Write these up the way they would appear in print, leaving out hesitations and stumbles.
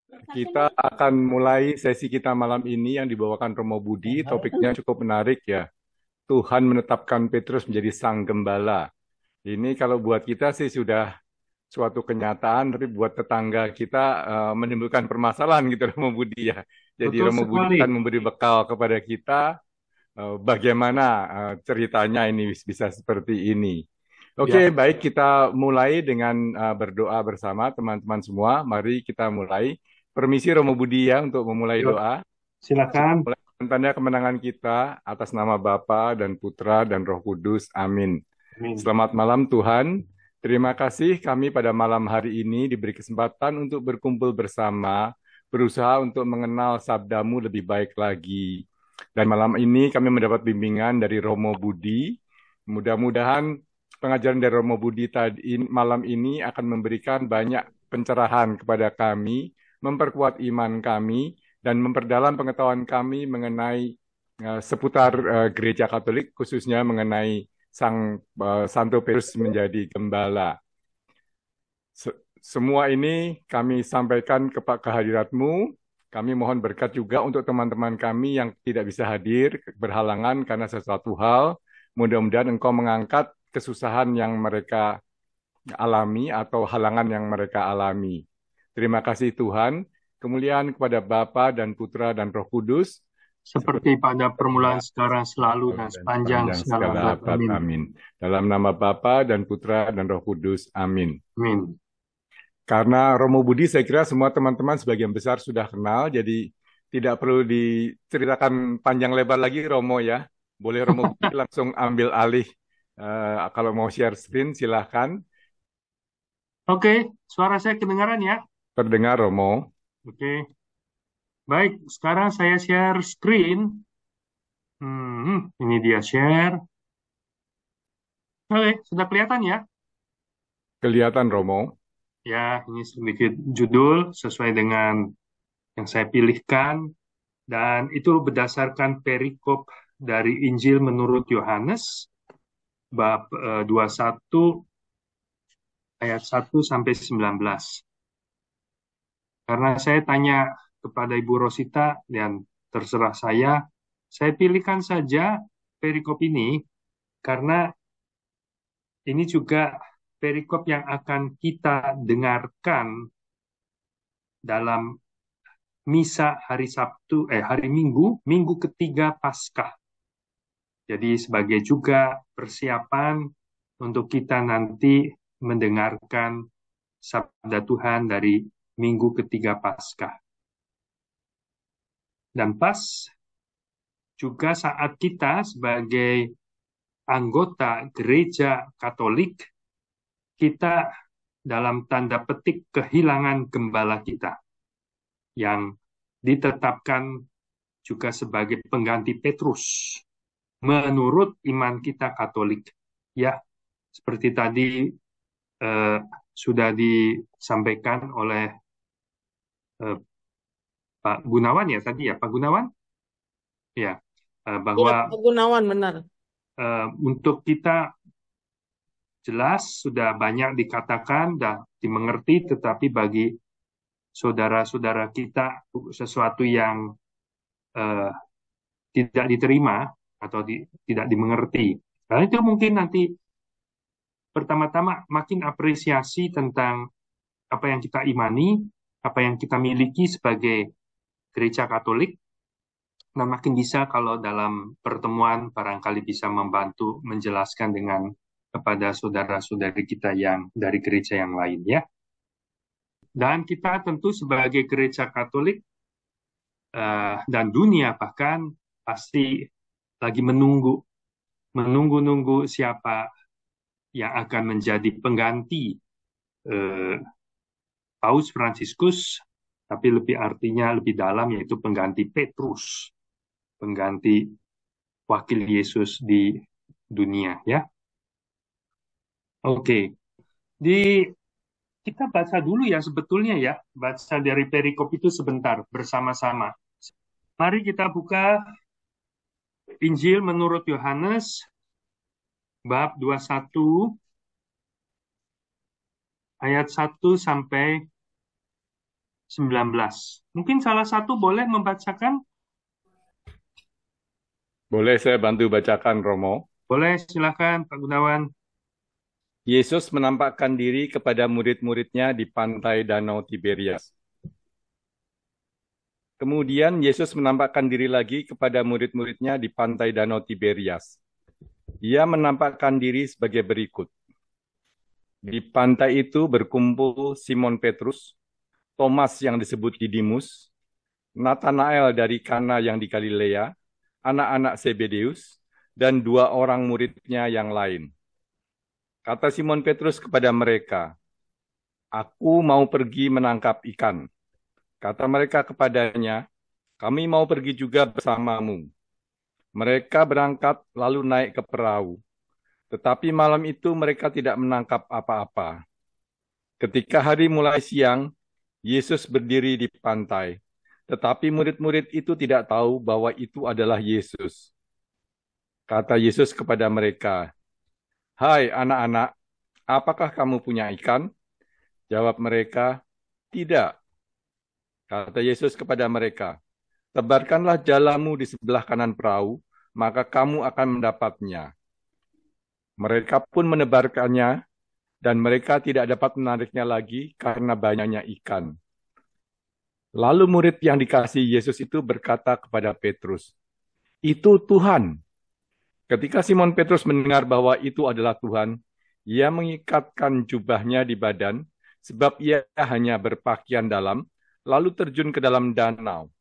Kita akan mulai sesi kita malam ini yang dibawakan Romo Budi. Topiknya cukup menarik ya. Tuhan menetapkan Petrus menjadi sang gembala. Ini kalau buat kita sih sudah suatu kenyataan, tapi buat tetangga kita menimbulkan permasalahan gitu Romo Budi ya. Jadi Betul Romo Budi sekali. akan memberi bekal kepada kita bagaimana ceritanya ini bisa seperti ini. Ya, Oke, baik kita mulai dengan berdoa bersama teman-teman semua. Mari kita mulai. Permisi Romo Budi ya untuk memulai yuk, doa. Kita silakan. mulai dengan tanda kemenangan kita atas nama Bapa dan Putra dan Roh Kudus. Amin. Amin. Selamat malam Tuhan. Terima kasih kami pada malam hari ini diberi kesempatan untuk berkumpul bersama, berusaha untuk mengenal sabdamu lebih baik lagi. Dan malam ini kami mendapat bimbingan dari Romo Budi. Mudah-mudahan pengajaran dari Romo Budi tadi malam ini akan memberikan banyak pencerahan kepada kami, memperkuat iman kami, dan memperdalam pengetahuan kami mengenai seputar gereja Katolik, khususnya mengenai Santo Petrus menjadi gembala. Semua ini kami sampaikan kehadiratmu. Kami mohon berkat juga untuk teman-teman kami yang tidak bisa hadir, berhalangan karena sesuatu hal. Mudah-mudahan Engkau mengangkat kesusahan yang mereka alami atau halangan yang mereka alami. Terima kasih Tuhan. Kemuliaan kepada Bapa dan Putra dan Roh Kudus, Seperti pada permulaan seperti sekarang selalu dan dan sepanjang sepanjang segala segala abad. abad. Amin. Amin. Dalam nama Bapa dan Putra dan Roh Kudus. Amin. Amin. Karena Romo Budi saya kira semua teman-teman sebagian besar sudah kenal, jadi tidak perlu diceritakan panjang lebar lagi Romo ya. Boleh Romo Budi langsung ambil alih. Kalau mau share screen silahkan. Oke, suara saya kedengaran ya? Terdengar Romo. Oke, baik. Sekarang saya share screen. Ini dia share. Oke, sudah kelihatan ya? Kelihatan Romo. Ya, ini sedikit judul sesuai dengan yang saya pilihkan. Dan itu berdasarkan perikop dari Injil menurut Yohanes, bab 21 ayat 1 sampai 19. Karena saya tanya kepada Ibu Rosita dan terserah saya pilihkan saja perikop ini karena ini juga perikop yang akan kita dengarkan dalam misa hari Sabtu, hari Minggu, Minggu ketiga Paskah. Jadi sebagai juga persiapan untuk kita nanti mendengarkan sabda Tuhan dari Minggu ketiga Paskah. Dan pas juga saat kita sebagai anggota gereja Katolik, kita dalam tanda petik kehilangan gembala kita yang ditetapkan juga sebagai pengganti Petrus menurut iman kita Katolik. Ya, seperti tadi eh, sudah disampaikan oleh eh, Pak Gunawan ya tadi ya, Pak Gunawan ya, Iya, bahwa Pak Gunawan benar. untuk kita jelas sudah banyak dikatakan dan dimengerti, tetapi bagi saudara-saudara kita sesuatu yang eh, tidak diterima atau tidak dimengerti. Karena itu mungkin nanti pertama-tama makin apresiasi tentang apa yang kita imani, apa yang kita miliki sebagai gereja Katolik, dan makin bisa kalau dalam pertemuan barangkali bisa membantu menjelaskan dengan kepada saudara-saudari kita yang dari gereja yang lain ya. Dan kita tentu sebagai gereja Katolik dan dunia bahkan pasti lagi menunggu siapa yang akan menjadi pengganti eh, Paus Fransiskus, tapi lebih artinya lebih dalam yaitu pengganti Petrus, pengganti wakil Yesus di dunia ya. Oke, di kita baca dulu ya sebetulnya ya, baca dari perikop itu sebentar bersama-sama. Mari kita buka Injil menurut Yohanes bab 21 ayat 1 sampai 19. Mungkin salah satu boleh membacakan? Boleh saya bantu bacakan, Romo? Boleh, silakan Pak Gunawan. Yesus menampakkan diri kepada murid-muridnya di pantai Danau Tiberias. Kemudian Yesus menampakkan diri lagi kepada murid-muridnya di pantai Danau Tiberias. Ia menampakkan diri sebagai berikut. Di pantai itu berkumpul Simon Petrus, Thomas yang disebut Didimus, Natanael dari Kana yang di Galilea, anak-anak Zebedeus, dan dua orang muridnya yang lain. Kata Simon Petrus kepada mereka, "Aku mau pergi menangkap ikan." Kata mereka kepadanya, "Kami mau pergi juga bersamamu." Mereka berangkat lalu naik ke perahu. Tetapi malam itu mereka tidak menangkap apa-apa. Ketika hari mulai siang, Yesus berdiri di pantai. Tetapi murid-murid itu tidak tahu bahwa itu adalah Yesus. Kata Yesus kepada mereka, "Hai anak-anak, apakah kamu punya ikan?" Jawab mereka, "Tidak." Kata Yesus kepada mereka, "Tebarkanlah jalamu di sebelah kanan perahu, maka kamu akan mendapatnya." Mereka pun menebarkannya, dan mereka tidak dapat menariknya lagi karena banyaknya ikan. Lalu murid yang dikasihi Yesus itu berkata kepada Petrus, "Itu Tuhan." Ketika Simon Petrus mendengar bahwa itu adalah Tuhan, ia mengikatkan jubahnya di badan, sebab ia hanya berpakaian dalam, lalu terjun ke dalam danau.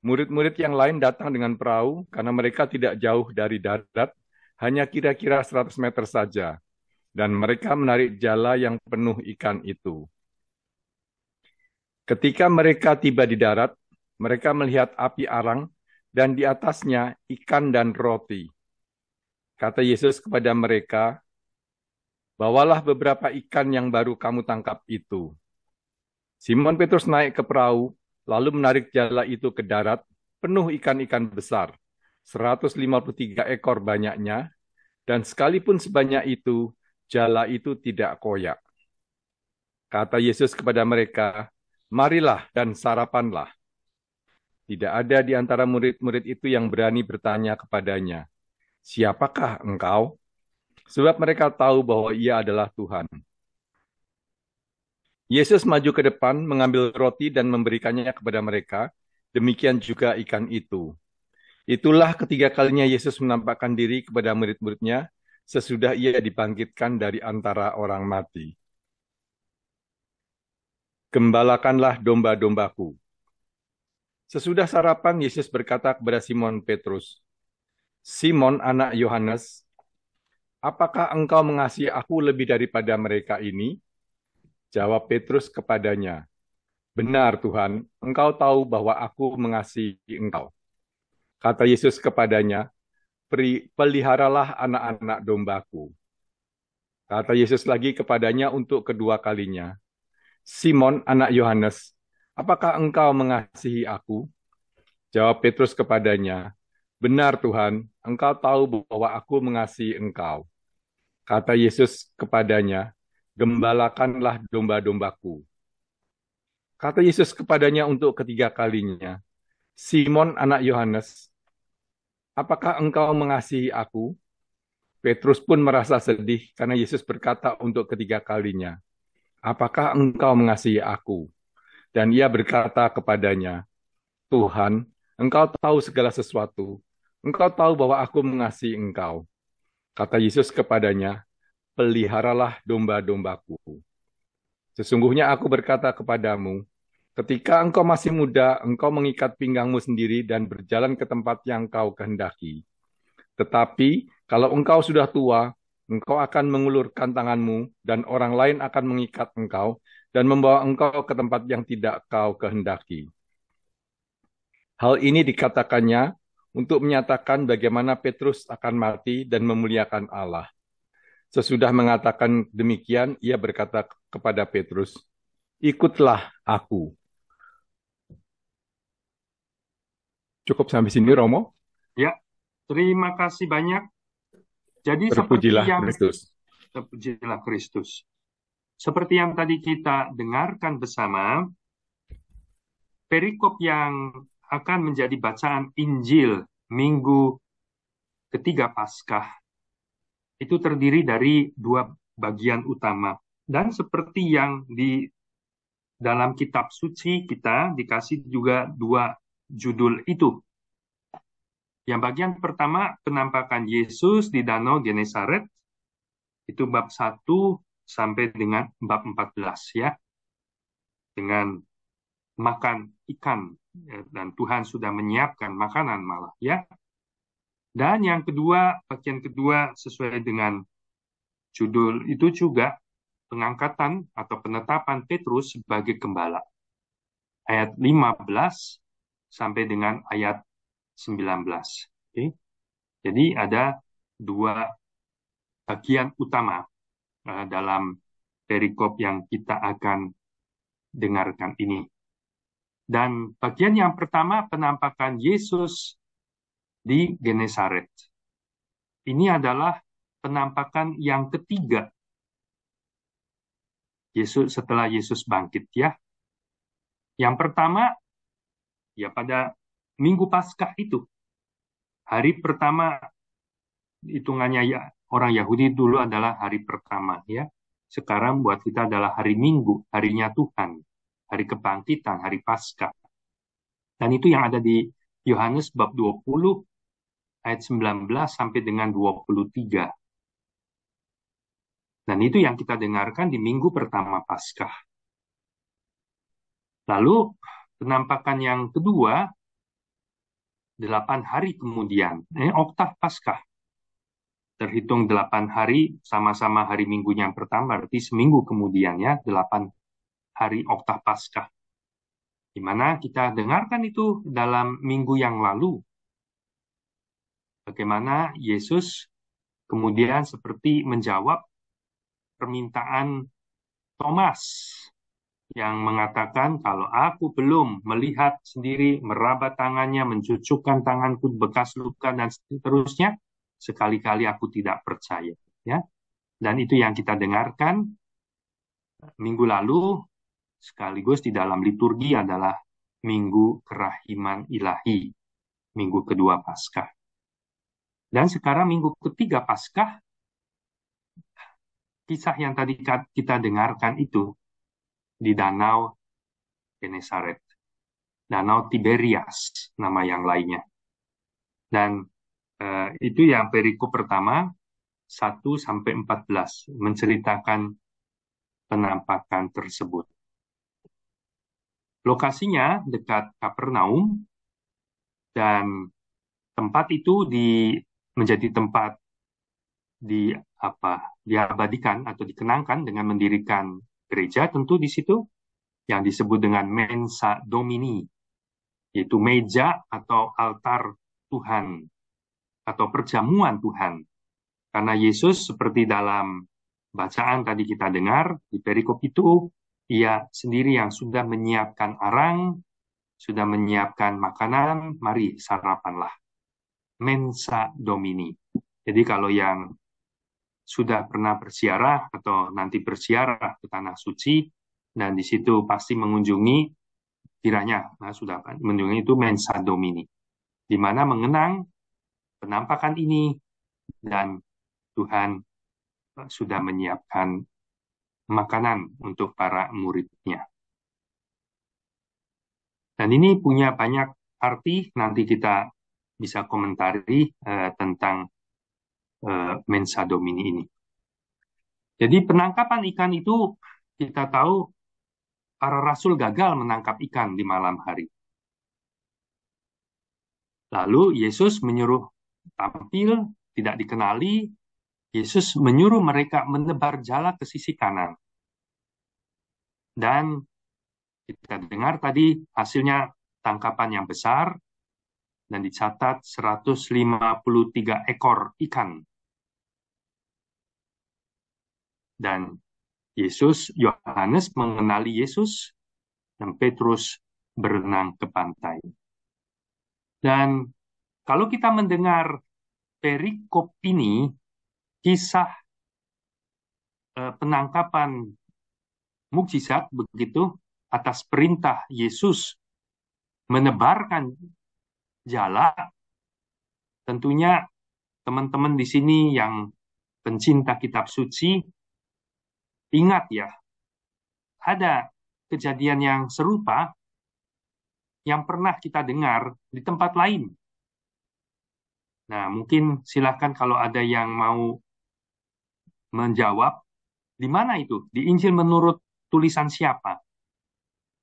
Murid-murid yang lain datang dengan perahu karena mereka tidak jauh dari darat, hanya kira-kira 100 meter saja, dan mereka menarik jala yang penuh ikan itu. Ketika mereka tiba di darat, mereka melihat api arang, dan di atasnya ikan dan roti. Kata Yesus kepada mereka, "Bawalah beberapa ikan yang baru kamu tangkap itu." Simon Petrus naik ke perahu, lalu menarik jala itu ke darat, penuh ikan-ikan besar, 153 ekor banyaknya, dan sekalipun sebanyak itu, jala itu tidak koyak. Kata Yesus kepada mereka, "Marilah dan sarapanlah." Tidak ada di antara murid-murid itu yang berani bertanya kepadanya, "Siapakah engkau?" Sebab mereka tahu bahwa ia adalah Tuhan. Yesus maju ke depan, mengambil roti dan memberikannya kepada mereka. Demikian juga ikan itu. Itulah ketiga kalinya Yesus menampakkan diri kepada murid-muridnya sesudah ia dibangkitkan dari antara orang mati. Gembalakanlah domba-dombaku. Sesudah sarapan, Yesus berkata kepada Simon Petrus, "Simon, anak Yohanes, apakah engkau mengasihi aku lebih daripada mereka ini?" Jawab Petrus kepadanya, "Benar Tuhan, engkau tahu bahwa aku mengasihi engkau." Kata Yesus kepadanya, "Peliharalah anak-anak dombaku." Kata Yesus lagi kepadanya untuk kedua kalinya, "Simon, anak Yohanes, apakah engkau mengasihi aku?" Jawab Petrus kepadanya, "Benar Tuhan, engkau tahu bahwa aku mengasihi engkau." Kata Yesus kepadanya, "Gembalakanlah domba-dombaku." Kata Yesus kepadanya untuk ketiga kalinya, "Simon, anak Yohanes, apakah engkau mengasihi aku?" Petrus pun merasa sedih karena Yesus berkata untuk ketiga kalinya, "Apakah engkau mengasihi aku?" Dan ia berkata kepadanya, "Tuhan, engkau tahu segala sesuatu. Engkau tahu bahwa aku mengasihi engkau." Kata Yesus kepadanya, "Peliharalah domba-dombaku. Sesungguhnya aku berkata kepadamu, ketika engkau masih muda, engkau mengikat pinggangmu sendiri dan berjalan ke tempat yang kau kehendaki. Tetapi kalau engkau sudah tua, engkau akan mengulurkan tanganmu dan orang lain akan mengikat engkau dan membawa engkau ke tempat yang tidak kau kehendaki." Hal ini dikatakannya untuk menyatakan bagaimana Petrus akan mati dan memuliakan Allah. Sesudah mengatakan demikian, ia berkata kepada Petrus, "Ikutlah aku." Cukup sampai sini, Romo. Ya, terima kasih banyak. Jadi seperti Terpujilah yang Kristus. terpujilah Kristus. Seperti yang tadi kita dengarkan bersama, perikop yang akan menjadi bacaan Injil minggu ketiga Paskah itu terdiri dari dua bagian utama. Dan seperti yang di dalam kitab suci kita dikasih juga dua judul itu. Yang bagian pertama, penampakan Yesus di Danau Genesaret, itu bab 1 sampai dengan bab 14 ya. Dengan makan ikan, dan Tuhan sudah menyiapkan makanan malah ya. Dan yang kedua, bagian kedua sesuai dengan judul itu juga pengangkatan atau penetapan Petrus sebagai gembala. Ayat 15 sampai dengan ayat 19. Oke. Jadi ada dua bagian utama dalam perikop yang kita akan dengarkan ini. Dan bagian yang pertama, penampakan Yesus di Genesaret. Ini adalah penampakan yang ketiga Yesus setelah Yesus bangkit ya. Yang pertama ya pada Minggu Paskah itu. Hari pertama hitungannya ya orang Yahudi dulu adalah hari pertama ya. Sekarang buat kita adalah hari Minggu, harinya Tuhan, hari kebangkitan, hari Paskah. Dan itu yang ada di Yohanes bab 20 ayat 19 sampai dengan 23. Dan itu yang kita dengarkan di minggu pertama Paskah. Lalu penampakan yang kedua 8 hari kemudian, oktav Paskah. Terhitung 8 hari sama-sama hari Minggu yang pertama, berarti seminggu kemudian ya, 8 hari oktav Paskah. Di mana kita dengarkan itu dalam minggu yang lalu. Bagaimana Yesus kemudian seperti menjawab permintaan Thomas yang mengatakan, kalau aku belum melihat sendiri, meraba tangannya, mencucukkan tanganku bekas luka, dan seterusnya, sekali-kali aku tidak percaya. Ya, dan itu yang kita dengarkan minggu lalu, sekaligus di dalam liturgi adalah Minggu Kerahiman Ilahi, minggu kedua Paskah. Dan sekarang minggu ketiga Paskah, kisah yang tadi kita dengarkan itu di Danau Genesaret. Danau Tiberias, nama yang lainnya. Dan itu yang perikop pertama, 1 sampai 14, menceritakan penampakan tersebut. Lokasinya dekat Kapernaum, dan tempat itu menjadi tempat diabadikan atau dikenangkan dengan mendirikan gereja, tentu di situ yang disebut dengan Mensa Domini, yaitu meja atau altar Tuhan atau perjamuan Tuhan. Karena Yesus seperti dalam bacaan tadi kita dengar di perikop itu, ia sendiri yang sudah menyiapkan arang, sudah menyiapkan makanan, mari sarapanlah. Mensa Domini. Jadi kalau yang sudah pernah berziarah atau nanti berziarah ke Tanah Suci, dan di situ pasti mengunjungi, kiranya sudah mengunjungi itu Mensa Domini, di mana mengenang penampakan ini, dan Tuhan sudah menyiapkan makanan untuk para muridnya. Dan ini punya banyak arti, nanti kita bisa komentari tentang Mensa Domini ini. Jadi penangkapan ikan itu kita tahu para rasul gagal menangkap ikan di malam hari. Lalu Yesus menyuruh tampil, tidak dikenali. Yesus menyuruh mereka menebar jala ke sisi kanan. Dan kita dengar tadi hasilnya tangkapan yang besar, dan dicatat 153 ekor ikan. Dan Yohanes mengenali Yesus, dan Petrus berenang ke pantai. Dan kalau kita mendengar perikop ini, kisah penangkapan mukjizat begitu atas perintah Yesus menebarkan jala, tentunya teman-teman di sini yang pencinta kitab suci, ingat ya, ada kejadian yang serupa yang pernah kita dengar di tempat lain. Nah, mungkin silakan kalau ada yang mau menjawab, di mana itu? Di Injil menurut tulisan siapa?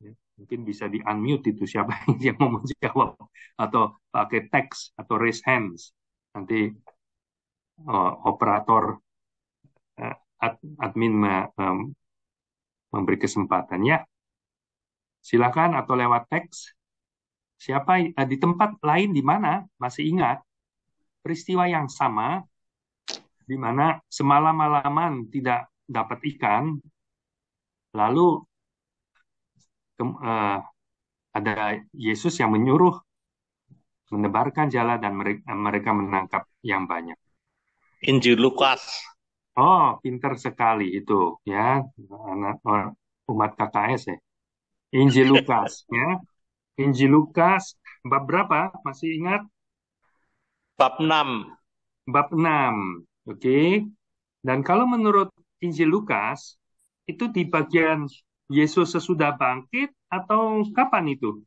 Ya, mungkin bisa di-unmute itu siapa yang mau menjawab. Atau pakai teks, atau raise hands. Nanti operator admin memberi kesempatan ya. Silakan atau lewat teks. Siapa di tempat lain di mana masih ingat peristiwa yang sama di mana semalam-malaman tidak dapat ikan, lalu ada Yesus yang menyuruh menebarkan jala dan mereka menangkap yang banyak. Injil Lukas. Oh, pinter sekali itu ya, anak umat KKS ya. Injil Lukas ya. Injil Lukas bab berapa? Masih ingat? Bab 6. Bab 6. Oke. Dan kalau menurut Injil Lukas, itu di bagian Yesus sesudah bangkit atau kapan itu?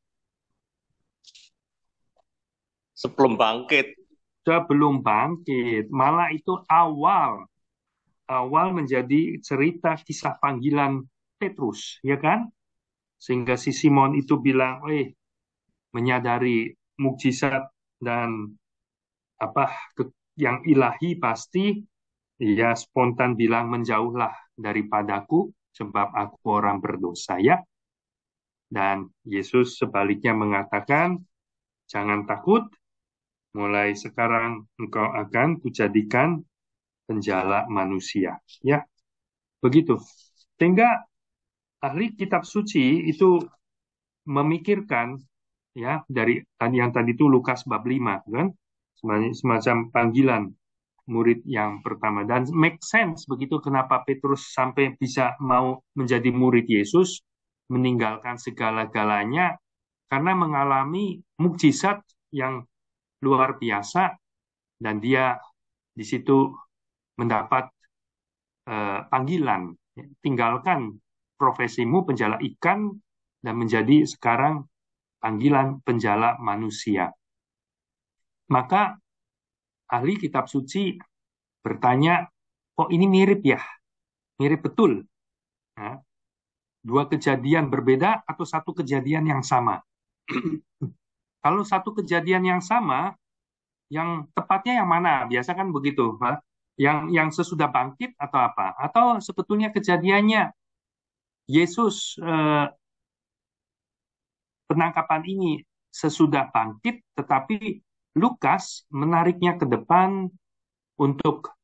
Sebelum bangkit. Sebelum bangkit. Malah itu awal menjadi cerita kisah panggilan Petrus, ya kan? Sehingga si Simon itu bilang, menyadari mukjizat dan yang ilahi pasti, ia spontan bilang, menjauhlah daripadaku sebab aku orang berdosa ya. Dan Yesus sebaliknya mengatakan, jangan takut, mulai sekarang engkau akan kujadikan penjala manusia. Ya, begitu. Sehingga ahli kitab suci itu memikirkan ya dari yang tadi itu Lukas bab 5 kan, semacam panggilan murid yang pertama, dan make sense begitu kenapa Petrus sampai bisa mau menjadi murid Yesus, meninggalkan segala-galanya karena mengalami mukjizat yang luar biasa, dan dia di situ mendapat panggilan, tinggalkan profesimu penjala ikan dan menjadi sekarang panggilan penjala manusia. Maka ahli kitab suci bertanya, kok ini mirip ya? Mirip betul. Nah, dua kejadian berbeda atau satu kejadian yang sama? Kalau satu kejadian yang sama, yang tepatnya yang mana? Biasa kan begitu, Pak. Yang sesudah bangkit atau apa? Atau sebetulnya kejadiannya Yesus penangkapan ini sesudah bangkit, tetapi Lukas menariknya ke depan untuk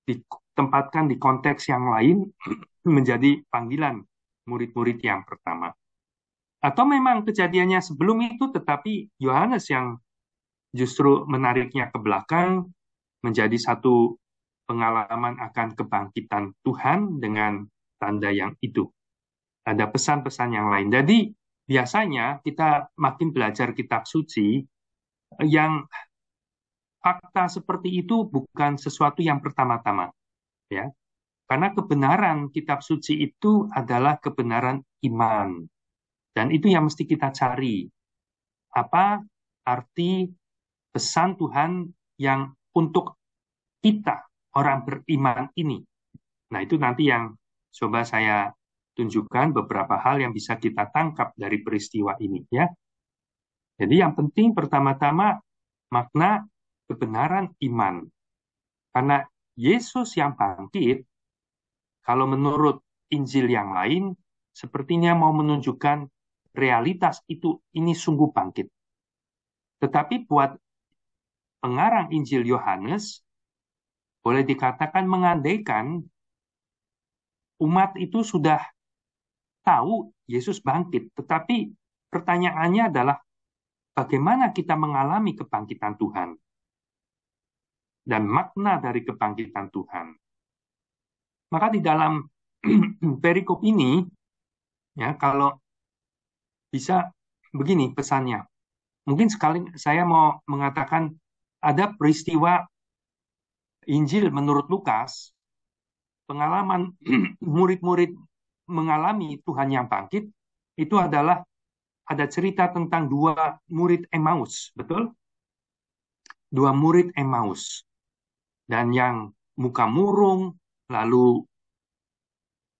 ditempatkan di konteks yang lain menjadi panggilan murid-murid yang pertama. Atau memang kejadiannya sebelum itu, tetapi Yohanes yang justru menariknya ke belakang menjadi satu pengalaman akan kebangkitan Tuhan dengan tanda yang itu. Ada pesan-pesan yang lain. Jadi biasanya kita makin belajar kitab suci, yang fakta seperti itu bukan sesuatu yang pertama-tama, ya. Karena kebenaran kitab suci itu adalah kebenaran iman. Dan itu yang mesti kita cari. Apa arti pesan Tuhan yang untuk kita, orang beriman ini? Nah, itu nanti yang coba saya tunjukkan beberapa hal yang bisa kita tangkap dari peristiwa ini, ya. Jadi yang penting pertama-tama makna kebenaran iman. Karena Yesus yang bangkit, kalau menurut Injil yang lain, sepertinya mau menunjukkan realitas itu, ini sungguh bangkit. Tetapi buat pengarang Injil Yohanes, boleh dikatakan mengandaikan umat itu sudah tahu Yesus bangkit. Tetapi pertanyaannya adalah, bagaimana kita mengalami kebangkitan Tuhan? Dan makna dari kebangkitan Tuhan. Maka di dalam perikop ini, ya, kalau bisa begini pesannya. mungkin sekali saya mau mengatakan ada peristiwa Injil menurut Lukas, pengalaman murid-murid mengalami Tuhan yang bangkit, itu adalah ada cerita tentang dua murid Emmaus, betul? Dua murid Emmaus. Dan yang muka murung, lalu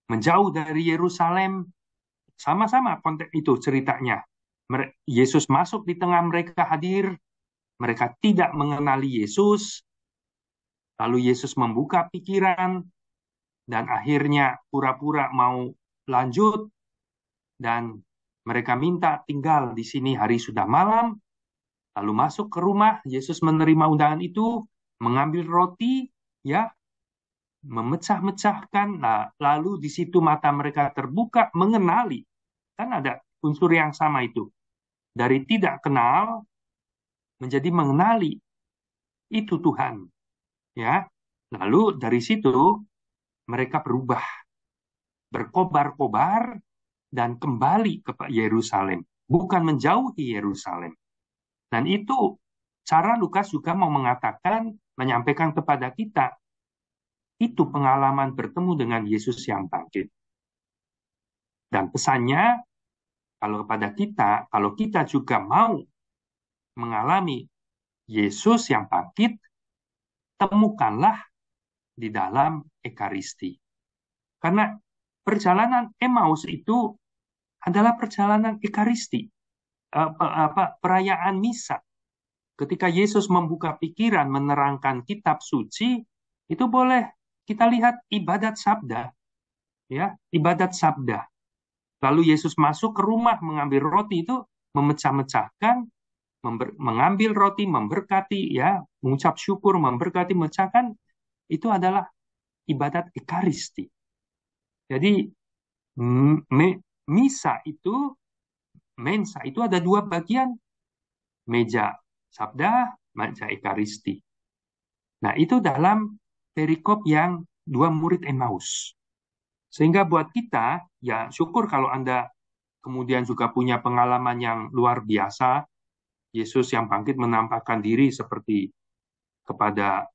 menjauh dari Yerusalem, sama-sama konteks itu ceritanya. Yesus masuk di tengah mereka hadir, mereka tidak mengenali Yesus, lalu Yesus membuka pikiran, dan akhirnya pura-pura mau lanjut, dan mereka minta tinggal di sini, hari sudah malam, lalu masuk ke rumah, Yesus menerima undangan itu, mengambil roti, ya, memecah-mecahkan, nah, lalu di situ mata mereka terbuka, mengenali, kan ada unsur yang sama itu, dari tidak kenal menjadi mengenali, itu Tuhan, ya. Lalu dari situ mereka berubah, berkobar-kobar, dan kembali ke Yerusalem, bukan menjauhi Yerusalem. Dan itu cara Lukas juga mau mengatakan, menyampaikan kepada kita, itu pengalaman bertemu dengan Yesus yang bangkit. Dan pesannya, kalau kepada kita, kalau kita juga mau mengalami Yesus yang bangkit, temukanlah di dalam Ekaristi. Karena perjalanan Emmaus itu adalah perjalanan Ekaristi, perayaan misa. Ketika Yesus membuka pikiran, menerangkan kitab suci, itu boleh kita lihat ibadat sabda, ya, ibadat sabda. Lalu Yesus masuk ke rumah mengambil roti itu, memecah-mecahkan, mengambil roti, memberkati, ya, mengucap syukur, memberkati, memecahkan, itu adalah ibadat Ekaristi. Jadi misa itu, mensa itu ada dua bagian, meja sabda, meja Ekaristi. Nah, itu dalam perikop yang dua murid Emmaus. Sehingga buat kita, ya syukur kalau Anda kemudian juga punya pengalaman yang luar biasa, Yesus yang bangkit menampakkan diri seperti kepada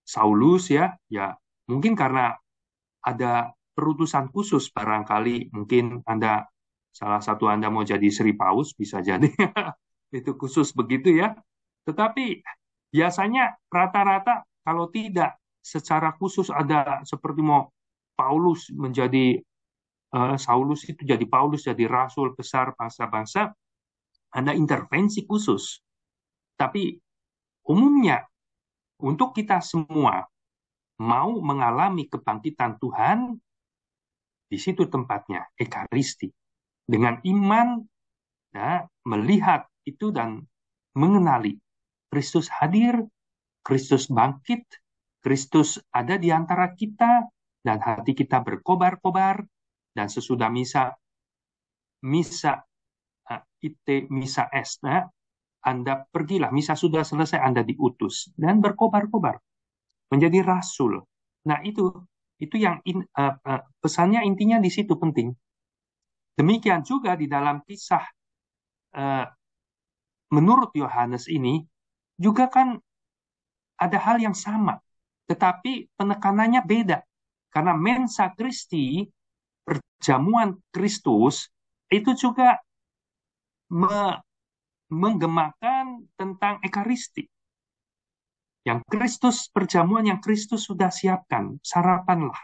Saulus, ya mungkin karena ada perutusan khusus, barangkali mungkin salah satu Anda mau jadi Sri Paus, bisa jadi itu khusus begitu ya. Tetapi biasanya rata-rata kalau tidak secara khusus ada seperti mau Paulus menjadi Saulus itu jadi Paulus, jadi rasul besar bangsa-bangsa, ada intervensi khusus. Tapi umumnya untuk kita semua mau mengalami kebangkitan Tuhan, di situ tempatnya, Ekaristi. Dengan iman, ya, melihat itu dan mengenali Kristus hadir, Kristus bangkit, Kristus ada di antara kita, dan hati kita berkobar-kobar, dan sesudah misa ite misa est, Anda pergilah, misa sudah selesai, Anda diutus, dan berkobar-kobar, menjadi rasul. Nah, itu yang pesannya intinya di situ penting. Demikian juga di dalam kisah menurut Yohanes ini, juga kan ada hal yang sama, tetapi penekanannya beda. Karena mensa Christi, perjamuan Kristus, itu juga menggemakan tentang Ekaristi. Yang Kristus, perjamuan yang Kristus sudah siapkan, sarapanlah.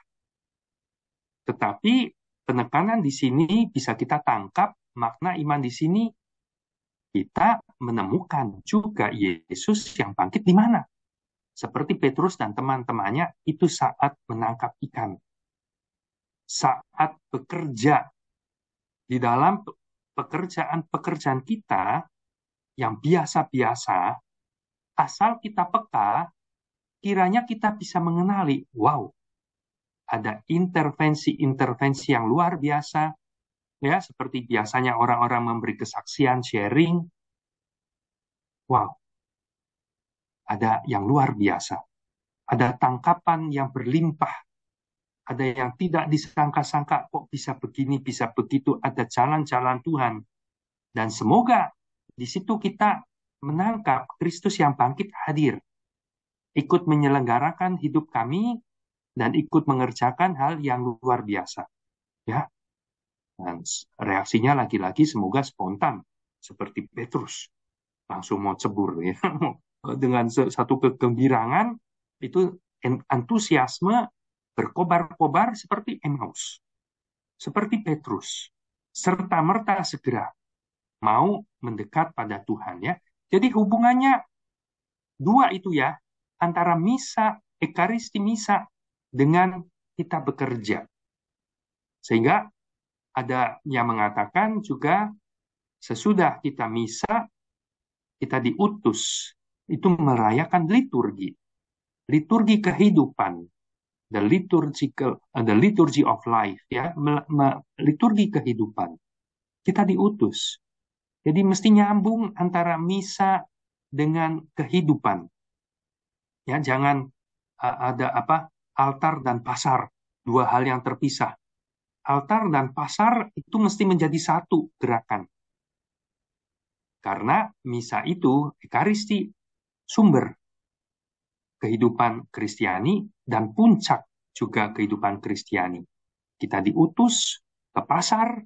Tetapi penekanan di sini bisa kita tangkap, makna iman di sini kita menemukan juga Yesus yang bangkit di mana? Seperti Petrus dan teman-temannya itu saat menangkap ikan. Saat bekerja di dalam pekerjaan-pekerjaan kita yang biasa-biasa, asal kita peka, kiranya kita bisa mengenali, wow, ada intervensi-intervensi yang luar biasa, ya, seperti biasanya orang-orang memberi kesaksian, sharing. Wow, ada yang luar biasa. Ada tangkapan yang berlimpah. Ada yang tidak disangka-sangka, kok bisa begini, bisa begitu. Ada jalan-jalan Tuhan. Dan semoga di situ kita menangkap Kristus yang bangkit hadir, ikut menyelenggarakan hidup kami, dan ikut mengerjakan hal yang luar biasa. Ya, dan reaksinya lagi-lagi semoga spontan, seperti Petrus, langsung mau cebur ya. Dengan satu kegembiraan, itu antusiasme berkobar-kobar seperti Emmaus, seperti Petrus, serta-merta segera mau mendekat pada Tuhan ya. Jadi hubungannya dua itu ya, antara misa, ekaristi misa, dengan kita bekerja. Sehingga ada yang mengatakan juga sesudah kita misa, kita diutus itu merayakan liturgi, liturgi kehidupan, the liturgy of life ya, liturgi kehidupan. Kita diutus. Jadi mesti nyambung antara misa dengan kehidupan. Ya, jangan ada altar dan pasar, dua hal yang terpisah. Altar dan pasar itu mesti menjadi satu gerakan. Karena misa itu, ekaristi, sumber kehidupan Kristiani dan puncak juga kehidupan Kristiani. Kita diutus ke pasar,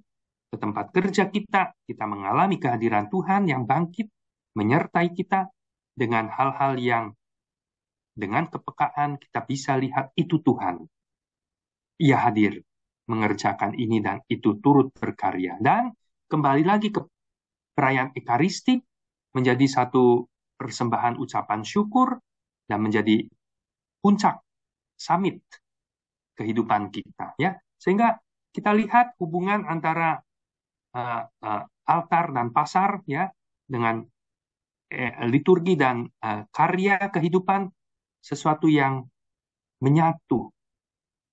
ke tempat kerja kita mengalami kehadiran Tuhan yang bangkit, menyertai kita dengan hal-hal yang dengan kepekaan kita bisa lihat itu Tuhan. Ia hadir mengerjakan ini dan itu turut berkarya. Dan kembali lagi ke perayaan Ekaristi menjadi satu persembahan ucapan syukur dan menjadi puncak summit kehidupan kita ya. Sehingga kita lihat hubungan antara altar dan pasar ya, dengan liturgi dan karya kehidupan, sesuatu yang menyatu.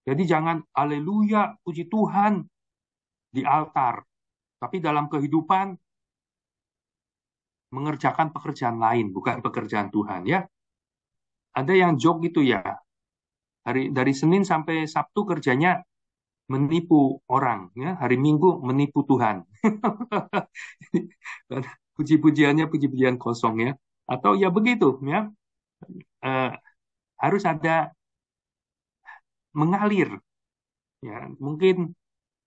Jadi jangan haleluya puji Tuhan di altar, tapi dalam kehidupan mengerjakan pekerjaan lain, bukan pekerjaan Tuhan ya. Ada yang joke gitu ya, dari Senin sampai Sabtu kerjanya menipu orang, ya. Hari Minggu menipu Tuhan. Puji-pujiannya puji-pujian kosong ya, atau ya begitu ya. Harus ada mengalir ya. Mungkin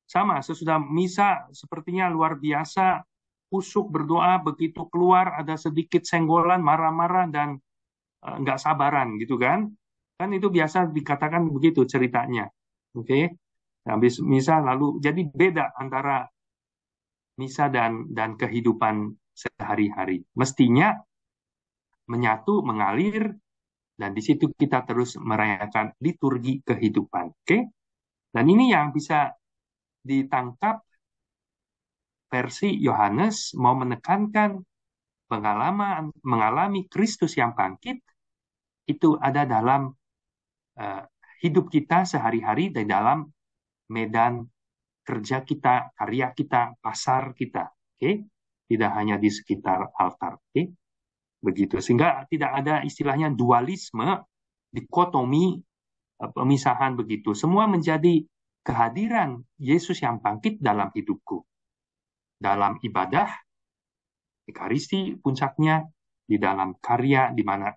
sama sesudah misa sepertinya luar biasa, kusuk berdoa, begitu keluar ada sedikit senggolan, marah-marah dan nggak sabaran gitu kan itu biasa dikatakan begitu ceritanya. Oke. Habis misa lalu jadi beda antara misa dan kehidupan sehari-hari. Mestinya menyatu, mengalir, dan di situ kita terus merayakan liturgi kehidupan. Oke? Dan ini yang bisa ditangkap versi Yohanes mau menekankan mengalami Kristus yang bangkit itu ada dalam hidup kita sehari-hari dan dalam medan kerja kita, karya kita, pasar kita. Oke? Tidak hanya di sekitar altar. Oke? Begitu. Sehingga tidak ada istilahnya dualisme, dikotomi, pemisahan begitu. Semua menjadi kehadiran Yesus yang bangkit dalam hidupku. Dalam ibadah, ekaristi puncaknya, di dalam karya di mana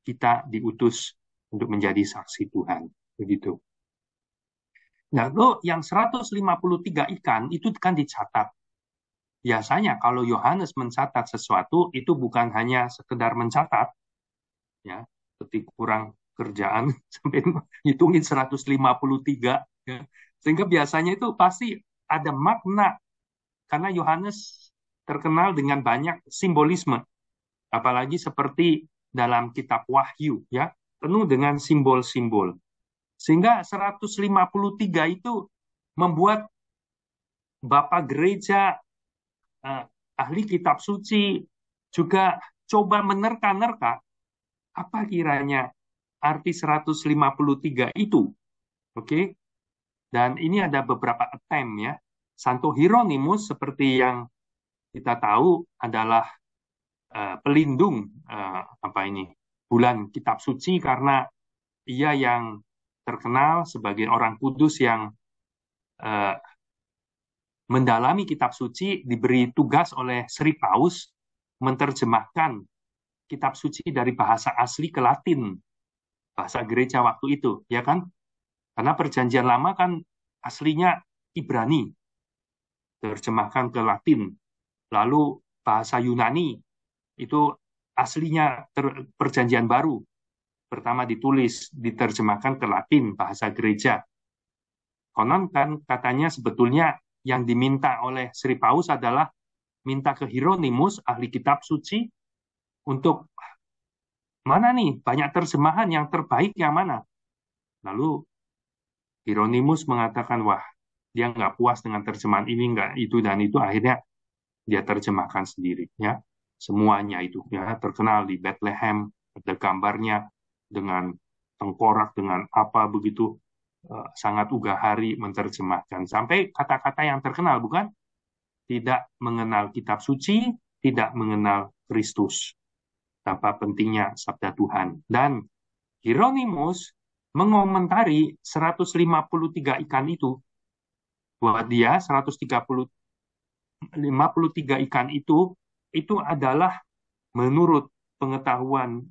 kita diutus untuk menjadi saksi Tuhan. Begitu. Nah, yang 153 ikan itu kan dicatat. Biasanya kalau Yohanes mencatat sesuatu itu bukan hanya sekedar mencatat, ya, seperti kurang kerjaan sampai hitungin 153, ya. Sehingga biasanya itu pasti ada makna karena Yohanes terkenal dengan banyak simbolisme, apalagi seperti dalam kitab Wahyu, ya, penuh dengan simbol-simbol. Sehingga 153 itu membuat Bapak Gereja, ahli kitab suci juga coba menerka-nerka apa kiranya arti 153 itu. Oke? Dan ini ada beberapa attempt ya. Santo Hieronymus seperti yang kita tahu adalah pelindung bulan kitab suci karena ia yang terkenal sebagai orang kudus yang mendalami kitab suci, diberi tugas oleh Sri Paus menerjemahkan kitab suci dari bahasa asli ke Latin, bahasa gereja waktu itu, ya kan? Karena Perjanjian Lama kan aslinya Ibrani, terjemahkan ke Latin. Lalu bahasa Yunani itu aslinya Perjanjian Baru, pertama ditulis, diterjemahkan ke Latin, bahasa gereja. Konon kan katanya sebetulnya yang diminta oleh Sri Paus adalah minta ke Hieronymus, ahli kitab suci, untuk mana nih banyak terjemahan yang terbaik yang mana. Lalu Hieronymus mengatakan, wah, dia nggak puas dengan terjemahan ini, nggak itu dan itu, akhirnya dia terjemahkan sendiri. Ya, semuanya itu ya terkenal di Bethlehem, ada gambarnya dengan tengkorak, dengan apa begitu, sangat ugahari menerjemahkan. Sampai kata-kata yang terkenal, bukan? Tidak mengenal kitab suci, tidak mengenal Kristus. Betapa pentingnya sabda Tuhan. Dan Hieronymus mengomentari 153 ikan itu. Buat dia 153 ikan itu adalah menurut pengetahuan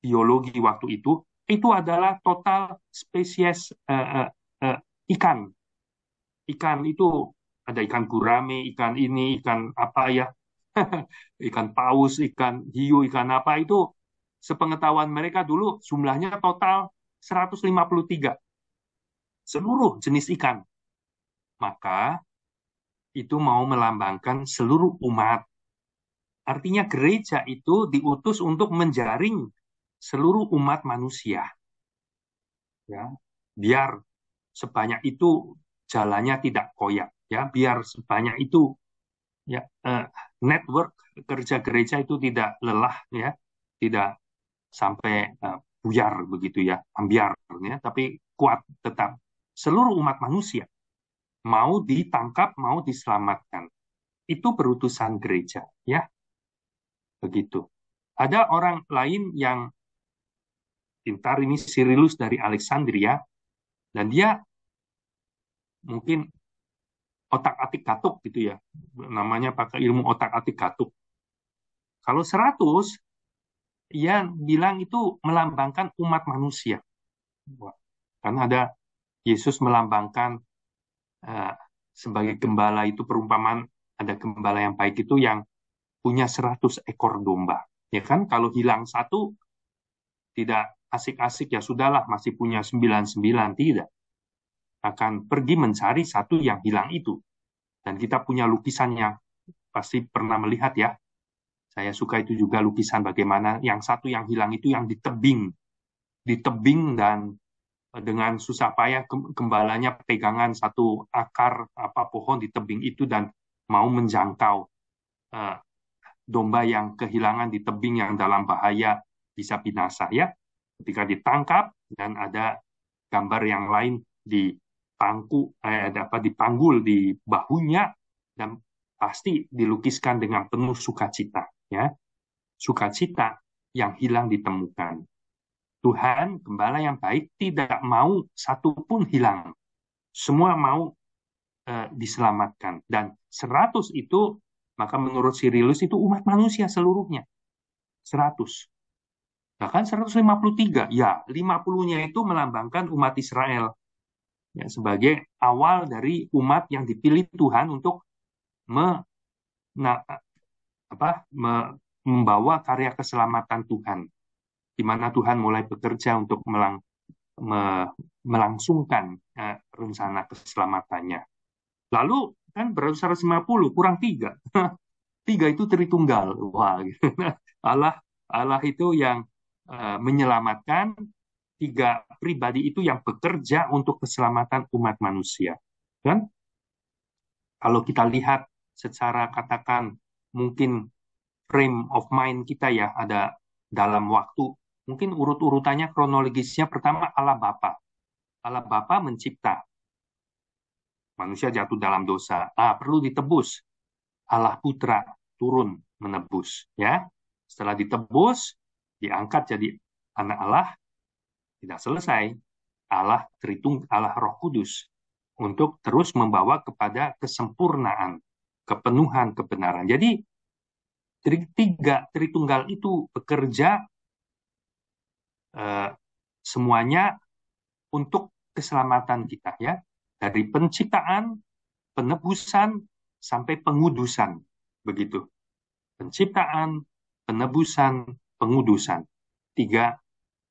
biologi waktu itu adalah total spesies ikan. Ikan itu ada ikan gurame, ikan ini, ikan apa ya, ikan paus, ikan hiu, ikan apa itu, sepengetahuan mereka dulu jumlahnya total 153. Seluruh jenis ikan. Maka itu mau melambangkan seluruh umat. Artinya gereja itu diutus untuk menjaring seluruh umat manusia. Ya, biar sebanyak itu jalannya tidak koyak. Ya, biar sebanyak itu ya network kerja gereja itu tidak lelah, ya, tidak sampai buyar begitu ya, ambiar ya, tapi kuat tetap. Seluruh umat manusia mau ditangkap, mau diselamatkan. Itu berutusan gereja, ya. Begitu. Ada orang lain yang pintar, ini Cyrillus dari Alexandria, dan dia mungkin otak-atik katuk gitu ya. Namanya pakai ilmu otak-atik katuk. Kalau 100, ia bilang itu melambangkan umat manusia. Karena ada Yesus melambangkan sebagai gembala, itu perumpamaan ada gembala yang baik itu yang punya 100 ekor domba. Ya kan, kalau hilang satu tidak asik-asik, ya sudahlah masih punya 99, tidak. Akan pergi mencari satu yang hilang itu. Dan kita punya lukisannya, pasti pernah melihat ya. Saya suka itu juga lukisan bagaimana yang satu yang hilang itu yang ditebing. Ditebing dan dengan susah payah gembalanya pegangan satu akar apa pohon di tebing itu dan mau menjangkau domba yang kehilangan di tebing yang dalam bahaya bisa binasa ya. Ketika ditangkap dan ada gambar yang lain di dipanggul di bahunya dan pasti dilukiskan dengan penuh sukacita ya. Sukacita yang hilang ditemukan. Tuhan, gembala yang baik, tidak mau satu pun hilang. Semua mau diselamatkan. Dan 100 itu, maka menurut Cyrillus itu umat manusia seluruhnya. 100. Bahkan 153. Ya, 50-nya itu melambangkan umat Israel. Ya, sebagai awal dari umat yang dipilih Tuhan untuk membawa karya keselamatan Tuhan. Di mana Tuhan mulai bekerja untuk melangsungkan rencana keselamatannya. Lalu kan berarti 150 kurang 3. 3 itu Tritunggal. Wah, gitu. Allah itu yang menyelamatkan, 3 pribadi itu yang bekerja untuk keselamatan umat manusia. Kan? Kalau kita lihat secara katakan mungkin frame of mind kita ya, ada dalam waktu, mungkin urut-urutannya kronologisnya pertama Allah Bapa. Allah Bapa mencipta. Manusia jatuh dalam dosa. Perlu ditebus. Allah Putra turun menebus. Ya, setelah ditebus, diangkat jadi anak Allah. Tidak selesai. Allah Roh Kudus untuk terus membawa kepada kesempurnaan, kepenuhan kebenaran. Jadi Tritunggal itu bekerja semuanya untuk keselamatan kita ya. Dari penciptaan, penebusan, sampai pengudusan. Begitu. Penciptaan, penebusan, pengudusan. 3.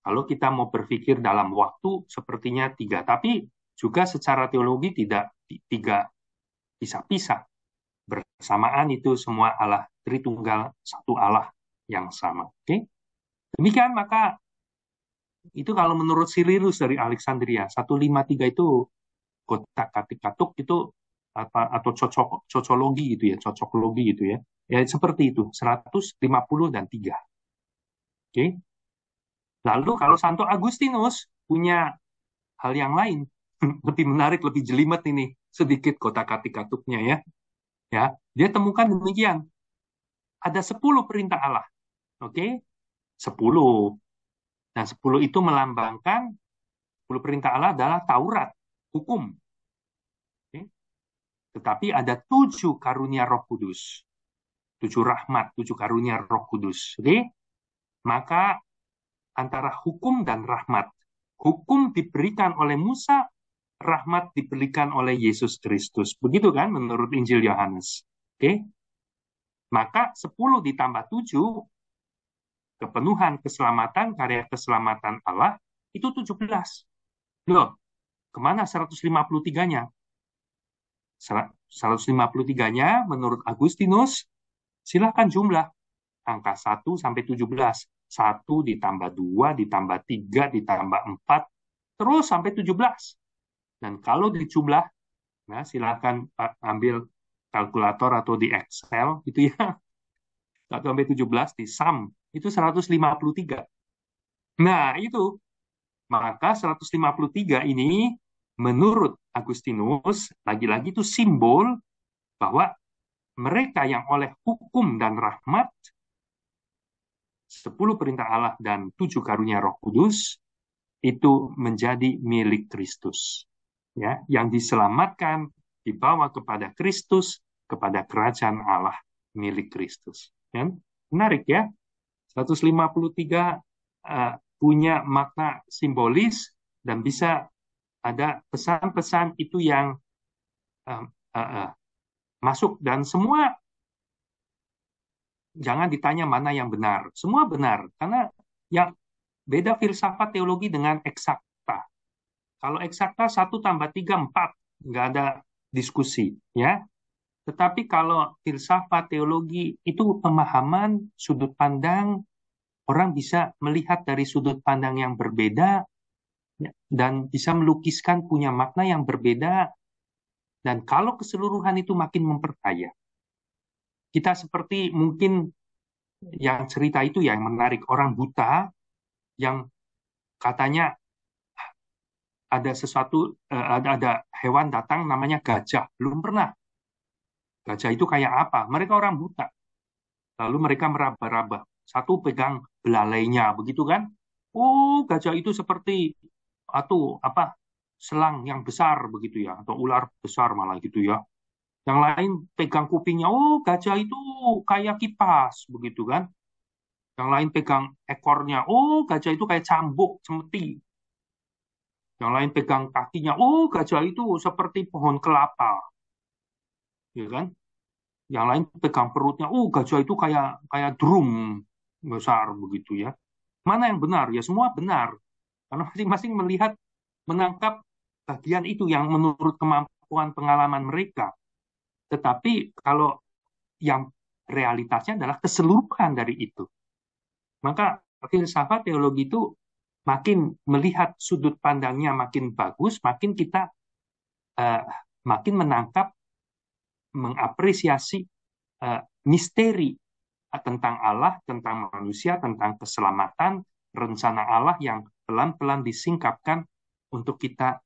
Kalau kita mau berpikir dalam waktu, sepertinya 3. Tapi juga secara teologi tidak 3 pisah-pisah. Bersamaan itu semua Allah Tritunggal, satu Allah yang sama. Oke? Demikian maka itu kalau menurut Sirilus dari Alexandria, 153 itu kotak-katik katuk itu apa atau cocologi gitu ya, cocokologi gitu ya. Ya seperti itu, 150 dan 3. Oke. Lalu kalau Santo Agustinus punya hal yang lain, lebih menarik, lebih jelimet ini, sedikit kotak-katik katuknya ya. Ya, dia temukan demikian. Ada 10 perintah Allah. Oke? 10. Dan 10 itu melambangkan 10 perintah Allah adalah Taurat, hukum. Oke? Tetapi ada 7 karunia Roh Kudus. 7 rahmat, 7 karunia Roh Kudus. Oke? Maka antara hukum dan rahmat. Hukum diberikan oleh Musa, rahmat diberikan oleh Yesus Kristus. Begitu kan menurut Injil Yohanes. Oke? Maka 10 ditambah 7, kepenuhan keselamatan, karya keselamatan Allah, itu 17. Loh, kemana 153-nya? 153-nya menurut Agustinus, silakan jumlah. Angka 1 sampai 17. 1 ditambah 2, ditambah 3, ditambah 4, terus sampai 17. Dan kalau dijumlah, nah silakan ambil kalkulator atau di Excel, gitu ya. 1 sampai 17 di sum, itu 153. Nah, itu. Maka 153 ini menurut Agustinus, lagi-lagi itu simbol bahwa mereka yang oleh hukum dan rahmat, 10 perintah Allah dan 7 karunia Roh Kudus, itu menjadi milik Kristus. Ya, yang diselamatkan, dibawa kepada Kristus, kepada kerajaan Allah milik Kristus. Ya, menarik ya. 153 punya makna simbolis dan bisa ada pesan-pesan itu yang masuk, dan semua jangan ditanya mana yang benar, semua benar karena yang beda filsafat teologi dengan eksakta. Kalau eksakta 1 tambah 3 4, nggak ada diskusi ya. Tetapi kalau filsafat teologi itu pemahaman sudut pandang, orang bisa melihat dari sudut pandang yang berbeda dan bisa melukiskan punya makna yang berbeda. Dan kalau keseluruhan itu makin memperkaya, kita seperti mungkin yang cerita itu yang menarik, orang buta yang katanya ada sesuatu, ada hewan datang namanya gajah, belum pernah. Gajah itu kayak apa? Mereka orang buta. Lalu mereka meraba-raba. Satu pegang belalainya, begitu kan? Oh, gajah itu seperti atau apa? Selang yang besar begitu ya, atau ular besar malah gitu ya. Yang lain pegang kupingnya, oh gajah itu kayak kipas begitu kan. Yang lain pegang ekornya, oh gajah itu kayak cambuk, cemeti. Yang lain pegang kakinya, oh gajah itu seperti pohon kelapa, ya kan? Yang lain pegang perutnya, oh gajah itu kayak kayak drum besar begitu ya. Mana yang benar? Ya semua benar. Karena masing-masing melihat, menangkap bagian itu yang menurut kemampuan pengalaman mereka. Tetapi kalau yang realitasnya adalah keseluruhan dari itu. Maka filsafat teologi itu makin melihat sudut pandangnya makin bagus, makin kita makin menangkap, mengapresiasi misteri tentang Allah, tentang manusia, tentang keselamatan, rencana Allah yang pelan-pelan disingkapkan untuk kita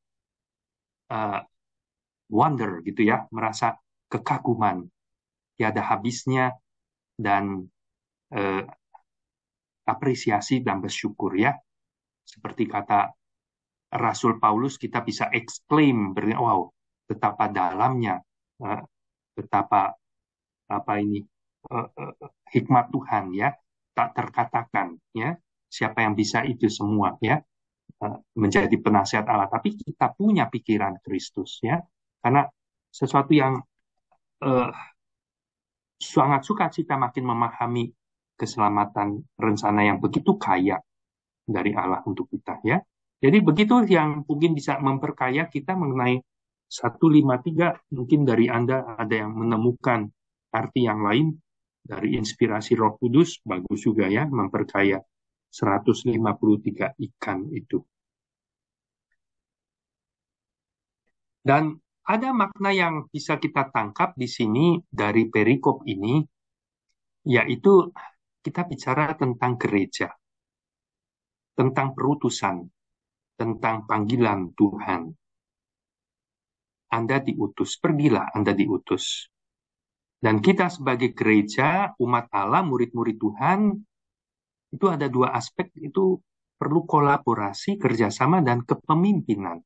wonder gitu ya, merasa kekaguman, tiada habisnya, dan apresiasi dan bersyukur ya. Seperti kata Rasul Paulus, kita bisa exclaim, wow, betapa dalamnya, betapa apa ini, hikmat Tuhan, ya, tak terkatakan, ya, siapa yang bisa itu semua, ya, menjadi penasihat Allah, tapi kita punya pikiran Kristus, ya, karena sesuatu yang sangat sukacita makin memahami keselamatan rencana yang begitu kaya dari Allah untuk kita, ya. Jadi begitu yang mungkin bisa memperkaya kita mengenai 153. Mungkin dari Anda ada yang menemukan arti yang lain dari inspirasi Roh Kudus, bagus juga, ya, memperkaya 153 ikan itu. Dan ada makna yang bisa kita tangkap di sini dari perikop ini, yaitu kita bicara tentang gereja, tentang perutusan, tentang panggilan Tuhan. Anda diutus, pergilah Anda diutus. Dan kita sebagai gereja, umat Allah, murid-murid Tuhan, itu ada dua aspek, itu perlu kolaborasi, kerjasama, dan kepemimpinan.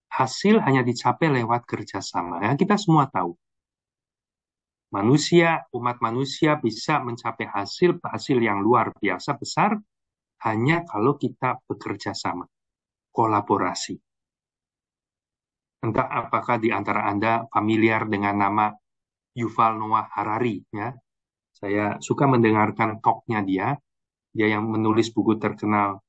Hasil hanya dicapai lewat kerjasama. Ya, kita semua tahu. Umat manusia bisa mencapai hasil yang luar biasa besar hanya kalau kita bekerja sama, kolaborasi. Entah apakah di antara Anda familiar dengan nama Yuval Noah Harari, ya. Saya suka mendengarkan talk-nya dia yang menulis buku terkenal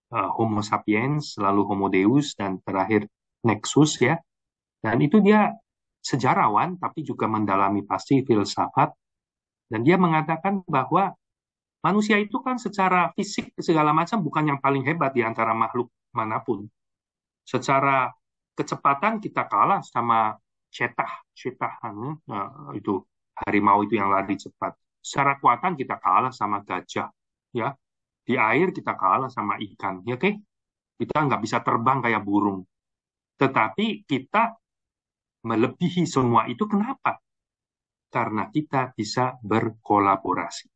Homo Sapiens, lalu Homo Deus, dan terakhir Nexus, ya. Dan itu dia sejarawan, tapi juga mendalami pasti filsafat. Dan dia mengatakan bahwa manusia itu kan secara fisik segala macam bukan yang paling hebat di antara makhluk manapun. Secara kecepatan kita kalah sama cetah, itu harimau itu yang lari cepat. Secara kekuatan kita kalah sama gajah, ya. Di air kita kalah sama ikan, ya, oke? Kita nggak bisa terbang kayak burung. Tetapi kita melebihi semua itu kenapa? Karena kita bisa berkolaborasi.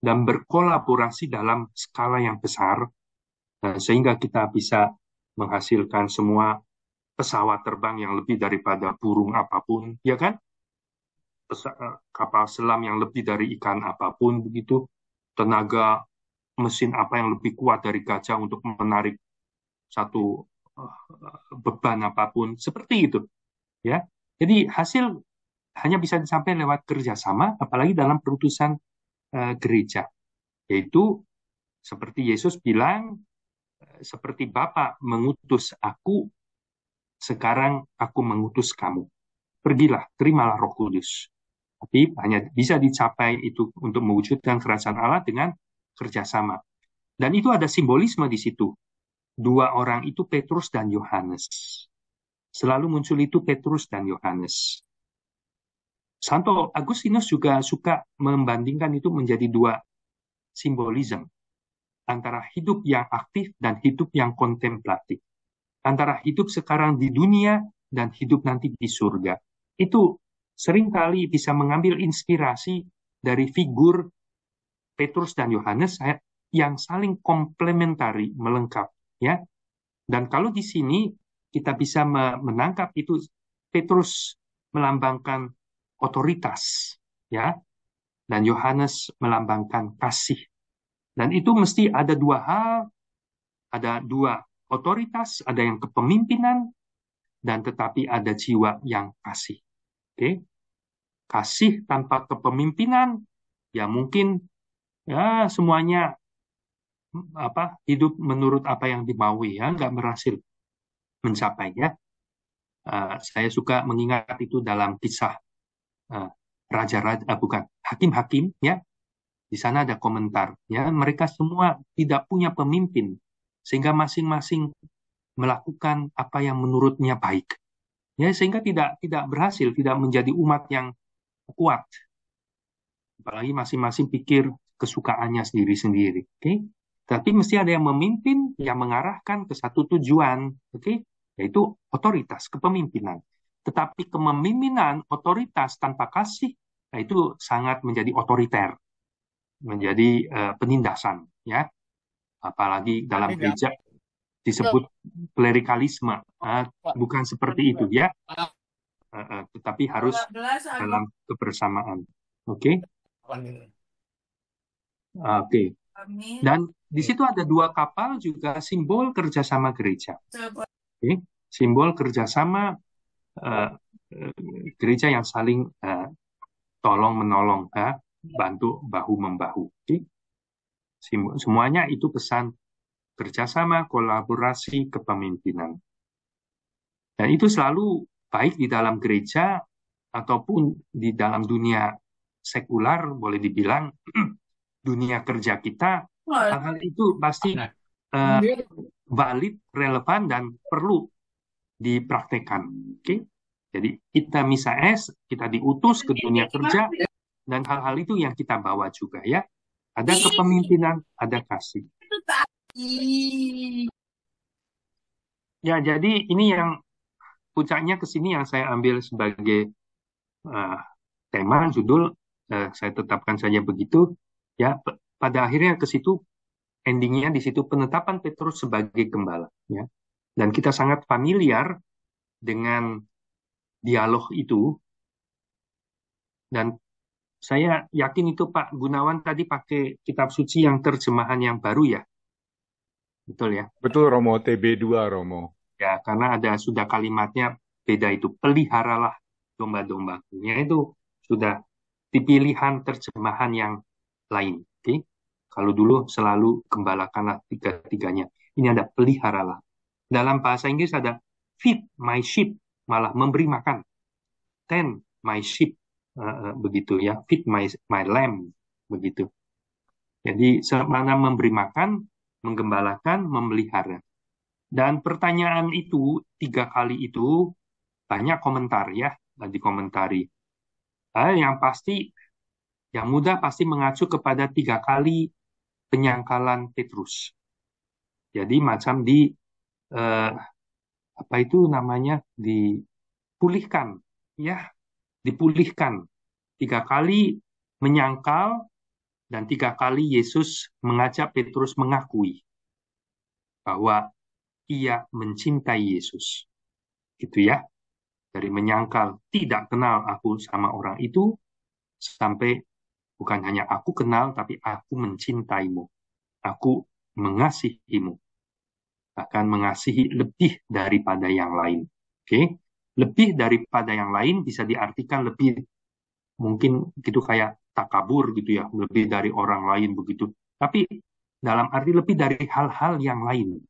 Dan berkolaborasi dalam skala yang besar, sehingga kita bisa menghasilkan semua pesawat terbang yang lebih daripada burung apapun, ya kan? Kapal selam yang lebih dari ikan apapun, begitu. Tenaga mesin apa yang lebih kuat dari gajah untuk menarik satu beban apapun, seperti itu, ya. Jadi hasil hanya bisa dicapai lewat kerjasama, apalagi dalam perutusan gereja, yaitu seperti Yesus bilang, seperti Bapa mengutus aku, sekarang aku mengutus kamu. Pergilah, terimalah Roh Kudus. Tapi hanya bisa dicapai itu untuk mewujudkan kerajaan Allah dengan kerjasama. Dan itu ada simbolisme di situ. Dua orang itu Petrus dan Yohanes. Selalu muncul itu Petrus dan Yohanes. Santo Agustinus juga suka membandingkan itu menjadi dua simbolisme. Antara hidup yang aktif dan hidup yang kontemplatif. Antara hidup sekarang di dunia dan hidup nanti di surga. Itu seringkali bisa mengambil inspirasi dari figur Petrus dan Yohanes yang saling komplementari, melengkap, ya. Dan kalau di sini kita bisa menangkap itu, Petrus melambangkan otoritas, ya, dan Yohanes melambangkan kasih. Dan itu mesti ada dua hal, ada dua otoritas, ada yang kepemimpinan, dan tetapi ada jiwa yang kasih. Oke? Kasih tanpa kepemimpinan, ya mungkin ya semuanya hidup menurut apa yang dimaui, ya, nggak berhasil mencapainya. Saya suka mengingat itu dalam kisah raja-raja, bukan hakim-hakim, ya. Di sana ada komentar, ya, mereka semua tidak punya pemimpin, sehingga masing-masing melakukan apa yang menurutnya baik, ya, sehingga tidak berhasil, tidak menjadi umat yang kuat. Apalagi masing-masing pikir kesukaannya sendiri-sendiri, oke? Tapi mesti ada yang memimpin, yang mengarahkan ke satu tujuan, oke? Yaitu otoritas, kepemimpinan. Tetapi kepemimpinan, otoritas tanpa kasih, nah itu sangat menjadi otoriter, menjadi penindasan, ya. Apalagi dalam gereja disebut klerikalisme, bukan seperti itu, ya. Tetapi harus dalam kebersamaan. Oke, oke. Dan di situ ada 2 kapal juga simbol kerjasama gereja. Oke, simbol kerjasama gereja yang saling tolong menolong, bantu bahu membahu. Oke, semuanya itu pesan kerjasama, kolaborasi, kepemimpinan. Dan itu selalu baik di dalam gereja ataupun di dalam dunia sekular, boleh dibilang dunia kerja kita, hal-hal itu pasti valid, relevan, dan perlu dipraktekkan. Oke? Jadi kita misa es, kita diutus ke dunia kerja, dan hal-hal itu yang kita bawa juga ya. Ada kepemimpinan, ada kasih. Ya, jadi ini yang puncaknya ke sini yang saya ambil sebagai tema, judul, saya tetapkan saja begitu. Ya, pada akhirnya ke situ, endingnya di situ penetapan Petrus sebagai gembala. Ya. Dan kita sangat familiar dengan dialog itu. Dan saya yakin itu Pak Gunawan tadi pakai kitab suci yang terjemahan yang baru ya. Betul ya? Betul Romo, TB2 Romo. Ya, karena ada sudah kalimatnya beda itu. Peliharalah domba-dombaku. Ya, itu sudah dipilihan terjemahan yang lain. Oke? Kalau dulu selalu gembalakanlah tiga-tiganya. Ini ada peliharalah. Dalam bahasa Inggris ada feed my sheep, malah memberi makan. Tend my sheep, begitu ya. Feed my lamb, begitu. Jadi semana memberi makan, menggembalakan, memelihara. Dan pertanyaan itu 3 kali itu banyak komentar ya, dikomentari. Yang pasti, yang mudah pasti mengacu kepada 3 kali penyangkalan Petrus. Jadi macam apa itu namanya, dipulihkan, ya, dipulihkan. 3 kali menyangkal dan 3 kali Yesus mengajak Petrus mengakui bahwa ia mencintai Yesus. Gitu ya. Dari menyangkal tidak kenal aku sama orang itu sampai bukan hanya aku kenal tapi aku mencintaimu. Aku mengasihimu. Bahkan mengasihi lebih daripada yang lain. Oke? Lebih daripada yang lain bisa diartikan lebih, mungkin gitu kayak takabur gitu ya, lebih dari orang lain begitu. Tapi dalam arti lebih dari hal-hal yang lain.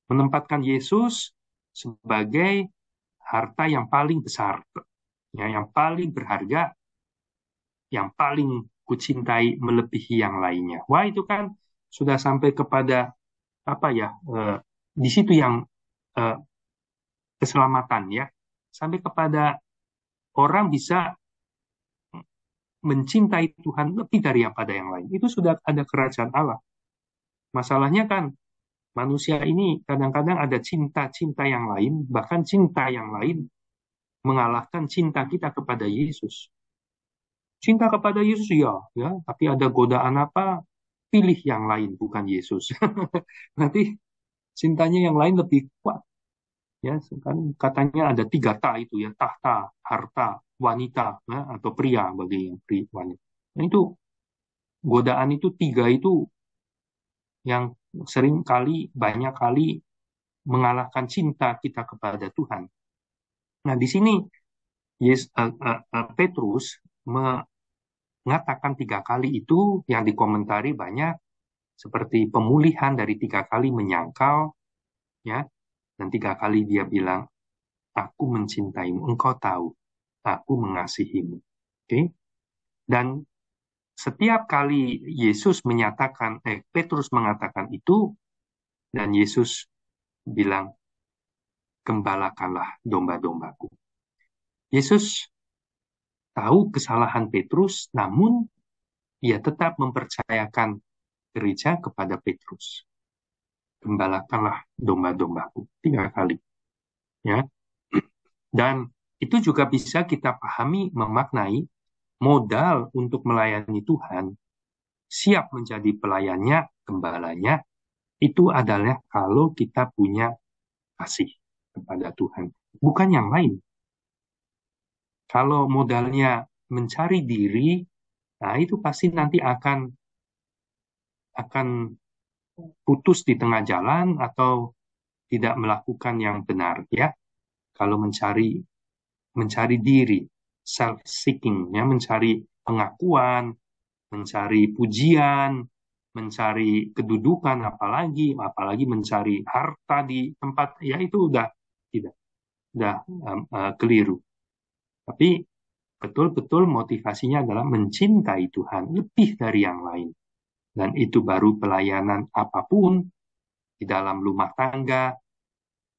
Menempatkan Yesus sebagai harta yang paling besar, ya, yang paling berharga, yang paling kucintai melebihi yang lainnya. Wah, itu kan sudah sampai kepada apa ya? Di situ yang keselamatan ya, sampai kepada orang bisa mencintai Tuhan lebih daripada yang lain. Itu sudah ada kerajaan Allah. Masalahnya kan manusia ini kadang-kadang ada cinta-cinta yang lain, bahkan cinta yang lain mengalahkan cinta kita kepada Yesus. Cinta kepada Yesus ya, tapi ada godaan apa? Pilih yang lain, bukan Yesus. Nanti cintanya yang lain lebih kuat. Ya, kan katanya ada 3 ta itu ya, tahta, harta, wanita, ya, atau pria bagi yang wanita. Nah, itu godaan itu 3 itu yang sering kali, banyak kali mengalahkan cinta kita kepada Tuhan. Nah, di sini Petrus mengatakan 3 kali itu yang dikomentari banyak, seperti pemulihan dari 3 kali menyangkal, ya, dan 3 kali dia bilang, aku mencintaimu, engkau tahu, aku mengasihimu. Oke? Dan setiap kali Petrus mengatakan itu, dan Yesus bilang, gembalakanlah domba-dombaku. Yesus tahu kesalahan Petrus, namun ia tetap mempercayakan gereja kepada Petrus. Gembalakanlah domba-dombaku 3 kali. Ya. Dan itu juga bisa kita pahami, memaknai modal untuk melayani Tuhan, siap menjadi pelayannya, gembalanya, itu adalah kalau kita punya kasih kepada Tuhan. Bukan yang lain. Kalau modalnya mencari diri, nah itu pasti nanti akan putus di tengah jalan atau tidak melakukan yang benar, ya. Kalau mencari diri, self seeking, ya, mencari pengakuan, mencari pujian, mencari kedudukan, apalagi mencari harta di tempat, ya itu udah keliru. Tapi betul-betul motivasinya adalah mencintai Tuhan lebih dari yang lain. Dan itu baru pelayanan apapun di dalam rumah tangga.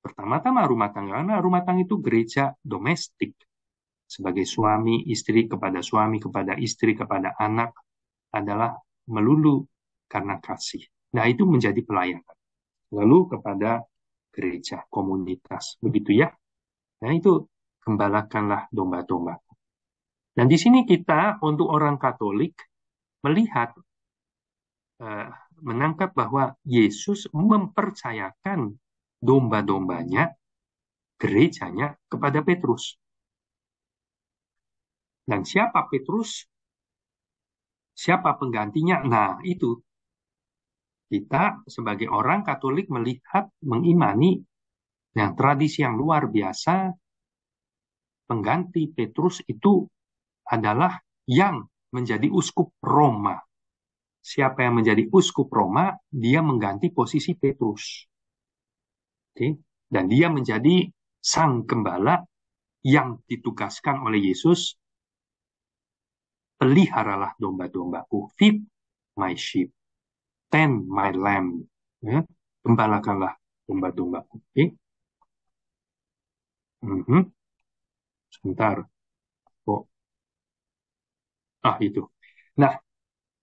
Pertama-tama rumah tangga, karena rumah tangga itu gereja domestik. Sebagai suami, istri kepada istri, kepada anak adalah melulu karena kasih. Nah, itu menjadi pelayanan. Lalu kepada gereja, komunitas. Begitu ya. Nah, itu gembalakanlah domba-domba. Dan di sini kita untuk orang Katolik melihat, menangkap bahwa Yesus mempercayakan domba-dombanya, gerejanya kepada Petrus. Dan siapa Petrus? Siapa penggantinya? Nah, itu kita sebagai orang Katolik melihat, mengimani yang tradisi yang luar biasa, pengganti Petrus itu adalah yang menjadi uskup Roma. Siapa yang menjadi uskup Roma, dia mengganti posisi Petrus. Oke? Dan dia menjadi sang gembala yang ditugaskan oleh Yesus, peliharalah domba-dombaku, feed my sheep, tend my lamb, ya? Gembalakanlah domba-dombaku. Oke? Sebentar. Itu. Nah,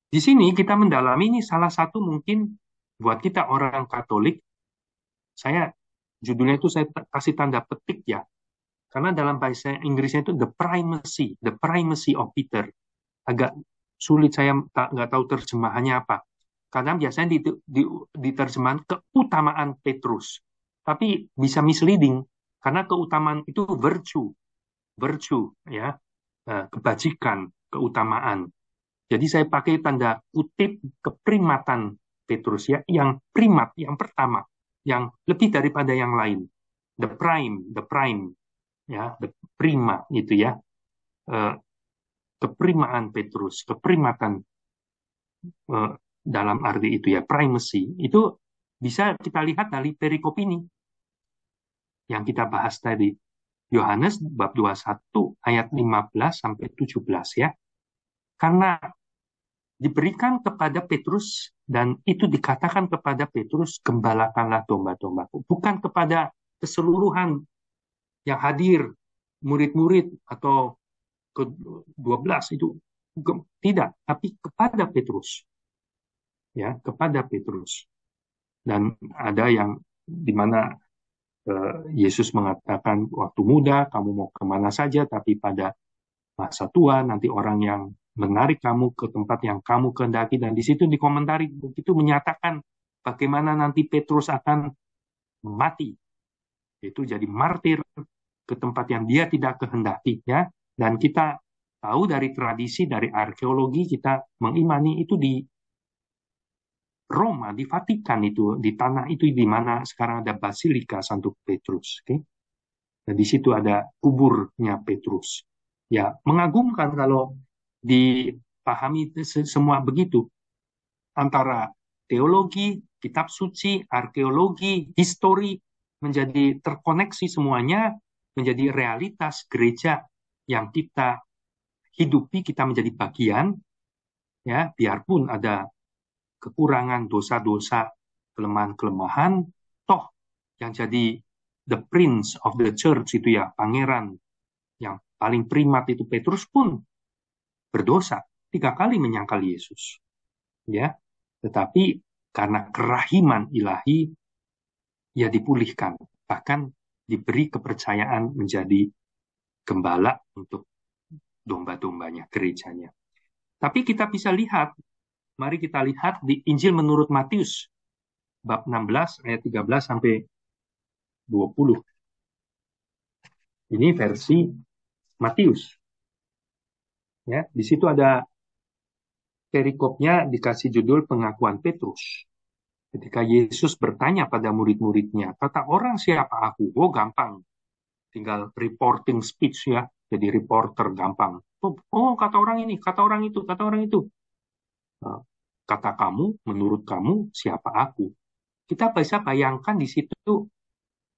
di sini kita mendalami, ini salah satu mungkin buat kita orang Katolik, judulnya itu saya kasih tanda petik ya, karena dalam bahasa Inggrisnya itu the primacy of Peter. Agak sulit, saya nggak tahu terjemahannya apa. Karena biasanya diterjemahkan keutamaan Petrus, tapi bisa misleading karena keutamaan itu virtue ya, kebajikan, keutamaan. Jadi saya pakai tanda kutip keprimatan Petrus ya, yang primat, yang pertama, yang lebih daripada yang lain. The prime ya, the prima itu ya. Keprimaan Petrus, keprimatan dalam arti itu ya, primacy. Itu bisa kita lihat dari perikop ini yang kita bahas tadi. Yohanes bab 21 ayat 15 sampai 17 ya. Karena diberikan kepada Petrus, dan itu dikatakan kepada Petrus, gembalakanlah domba-dombaku. Bukan kepada keseluruhan yang hadir, murid-murid atau ke-12 itu. Tidak, tapi kepada Petrus. Ya, kepada Petrus. Dan ada yang dimana Yesus mengatakan, waktu muda kamu mau kemana saja, tapi pada masa tua nanti orang yang menarik kamu ke tempat yang kamu kehendaki. Dan di situ dikomentari, begitu menyatakan bagaimana nanti Petrus akan mati, itu jadi martir ke tempat yang dia tidak kehendaki ya. Dan kita tahu dari tradisi, dari arkeologi, kita mengimani itu di Roma, di Vatikan itu, di tanah itu di mana sekarang ada Basilika Santo Petrus. Okay? Dan di situ ada kuburnya Petrus. Ya, mengagumkan kalau dipahami semua begitu. Antara teologi, kitab suci, arkeologi, histori, menjadi terkoneksi semuanya, menjadi realitas gereja yang kita hidupi, kita menjadi bagian, ya, biarpun ada kekurangan, dosa-dosa, kelemahan-kelemahan, toh yang jadi the prince of the church itu ya, pangeran yang paling primat itu Petrus pun berdosa, 3 kali menyangkal Yesus. Ya, tetapi karena kerahiman ilahi, ya dipulihkan, bahkan diberi kepercayaan menjadi gembala untuk domba-dombanya, gerejanya. Tapi kita bisa lihat, mari kita lihat di Injil menurut Matius, bab 16, ayat 13 sampai 20. Ini versi Matius. Ya, di situ ada perikopnya dikasih judul pengakuan Petrus. Ketika Yesus bertanya pada murid-muridnya, kata orang siapa aku? Oh, gampang. Tinggal reporting speech ya. Jadi reporter gampang. Oh, kata orang ini, kata orang itu, kata orang itu. Nah, kata kamu, menurut kamu, siapa aku? Kita bisa bayangkan di situ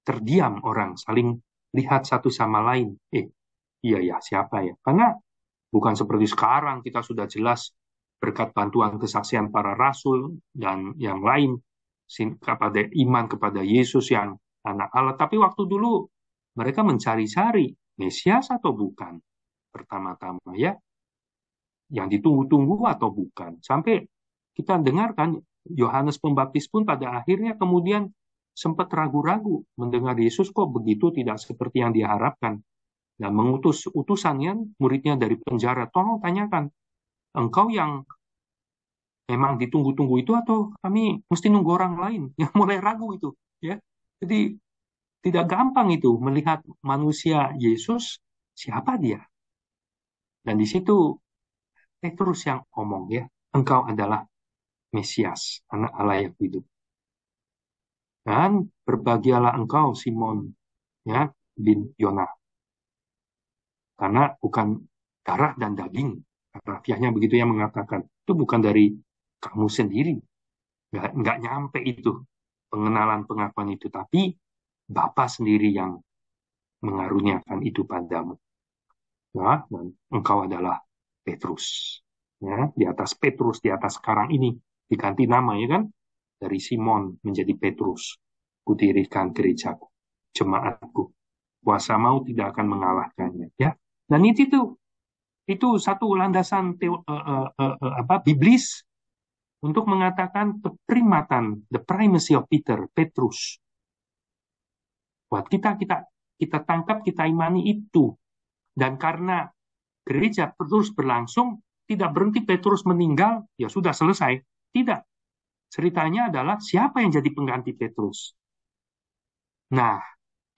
terdiam orang, saling lihat satu sama lain. Iya ya, siapa ya? Karena bukan seperti sekarang, kita sudah jelas berkat bantuan kesaksian para rasul dan yang lain, kepada iman kepada Yesus yang anak Allah. Tapi waktu dulu mereka mencari-cari Mesias atau bukan. Pertama-tama ya, yang ditunggu-tunggu atau bukan. Sampai kita dengarkan Yohanes Pembaptis pun pada akhirnya kemudian sempat ragu-ragu mendengar Yesus kok begitu tidak seperti yang diharapkan. Dan mengutus utusannya, muridnya dari penjara, tolong tanyakan, engkau yang memang ditunggu-tunggu itu atau kami mesti nunggu orang lain? Yang mulai ragu itu. Ya, jadi tidak gampang itu melihat manusia Yesus, siapa dia? Dan di situ Petrus yang ngomong ya, engkau adalah Mesias, anak Allah yang hidup. Dan berbahagialah engkau Simon ya bin Yona. Karena bukan darah dan daging. Rafiahnya begitu yang mengatakan. Itu bukan dari kamu sendiri. Nggak nyampe itu pengenalan pengakuan itu. Tapi Bapa sendiri yang mengaruniakan itu padamu. Ya, dan engkau adalah Petrus. Ya, di atas Petrus, di atas karang ini diganti nama ya kan? Dari Simon menjadi Petrus. Kudirikan gerejaku, jemaatku. Kuasa maut tidak akan mengalahkannya. Ya, dan itu satu landasan biblis untuk mengatakan keprimatan, the primacy of Peter, Petrus. Buat kita tangkap, kita imani itu. Dan karena gereja terus berlangsung, tidak berhenti Petrus meninggal, ya sudah selesai. Tidak. Ceritanya adalah siapa yang jadi pengganti Petrus. Nah,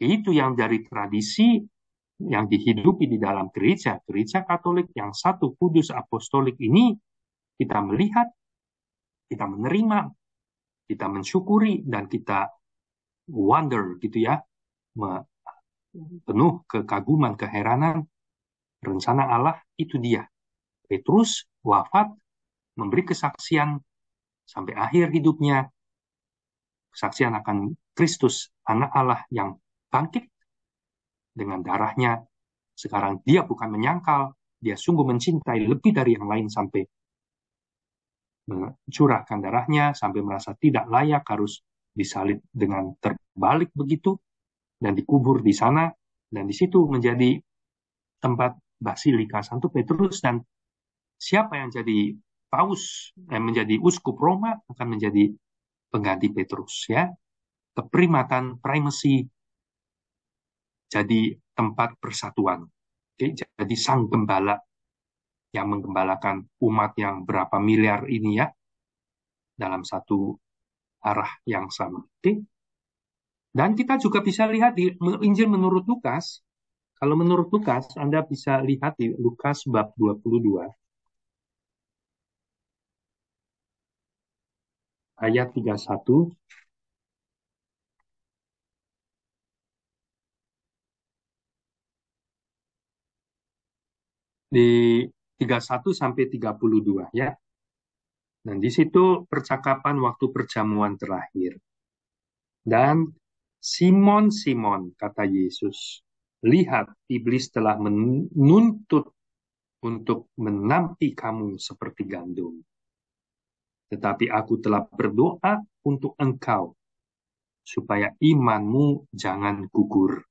itu yang dari tradisi yang dihidupi di dalam gereja Katolik yang satu kudus apostolik ini, kita melihat, kita menerima, kita mensyukuri, dan kita wonder gitu ya, penuh kekaguman, keheranan, rencana Allah itu dia. Petrus wafat, memberi kesaksian sampai akhir hidupnya, kesaksian akan Kristus, anak Allah yang bangkit dengan darahnya. Sekarang dia bukan menyangkal, dia sungguh mencintai lebih dari yang lain sampai mencurahkan darahnya, sampai merasa tidak layak, harus disalib dengan terbalik begitu, dan dikubur di sana, dan di situ menjadi tempat Basilika Santo Petrus, dan siapa yang jadi paus, menjadi uskup Roma, akan menjadi pengganti Petrus, ya. Keprimatan, primacy, jadi tempat persatuan. Oke, jadi sang gembala yang menggembalakan umat yang berapa miliar ini ya, dalam satu arah yang sama. Oke. Dan kita juga bisa lihat di Injil menurut Lukas. Kalau menurut Lukas, Anda bisa lihat di Lukas bab 22, ayat 31. Di 31 sampai 32 ya. Dan di situ percakapan waktu perjamuan terakhir. Dan Simon, Simon, kata Yesus, lihat iblis telah menuntut untuk menampi kamu seperti gandum. Tetapi aku telah berdoa untuk engkau, supaya imanmu jangan gugur.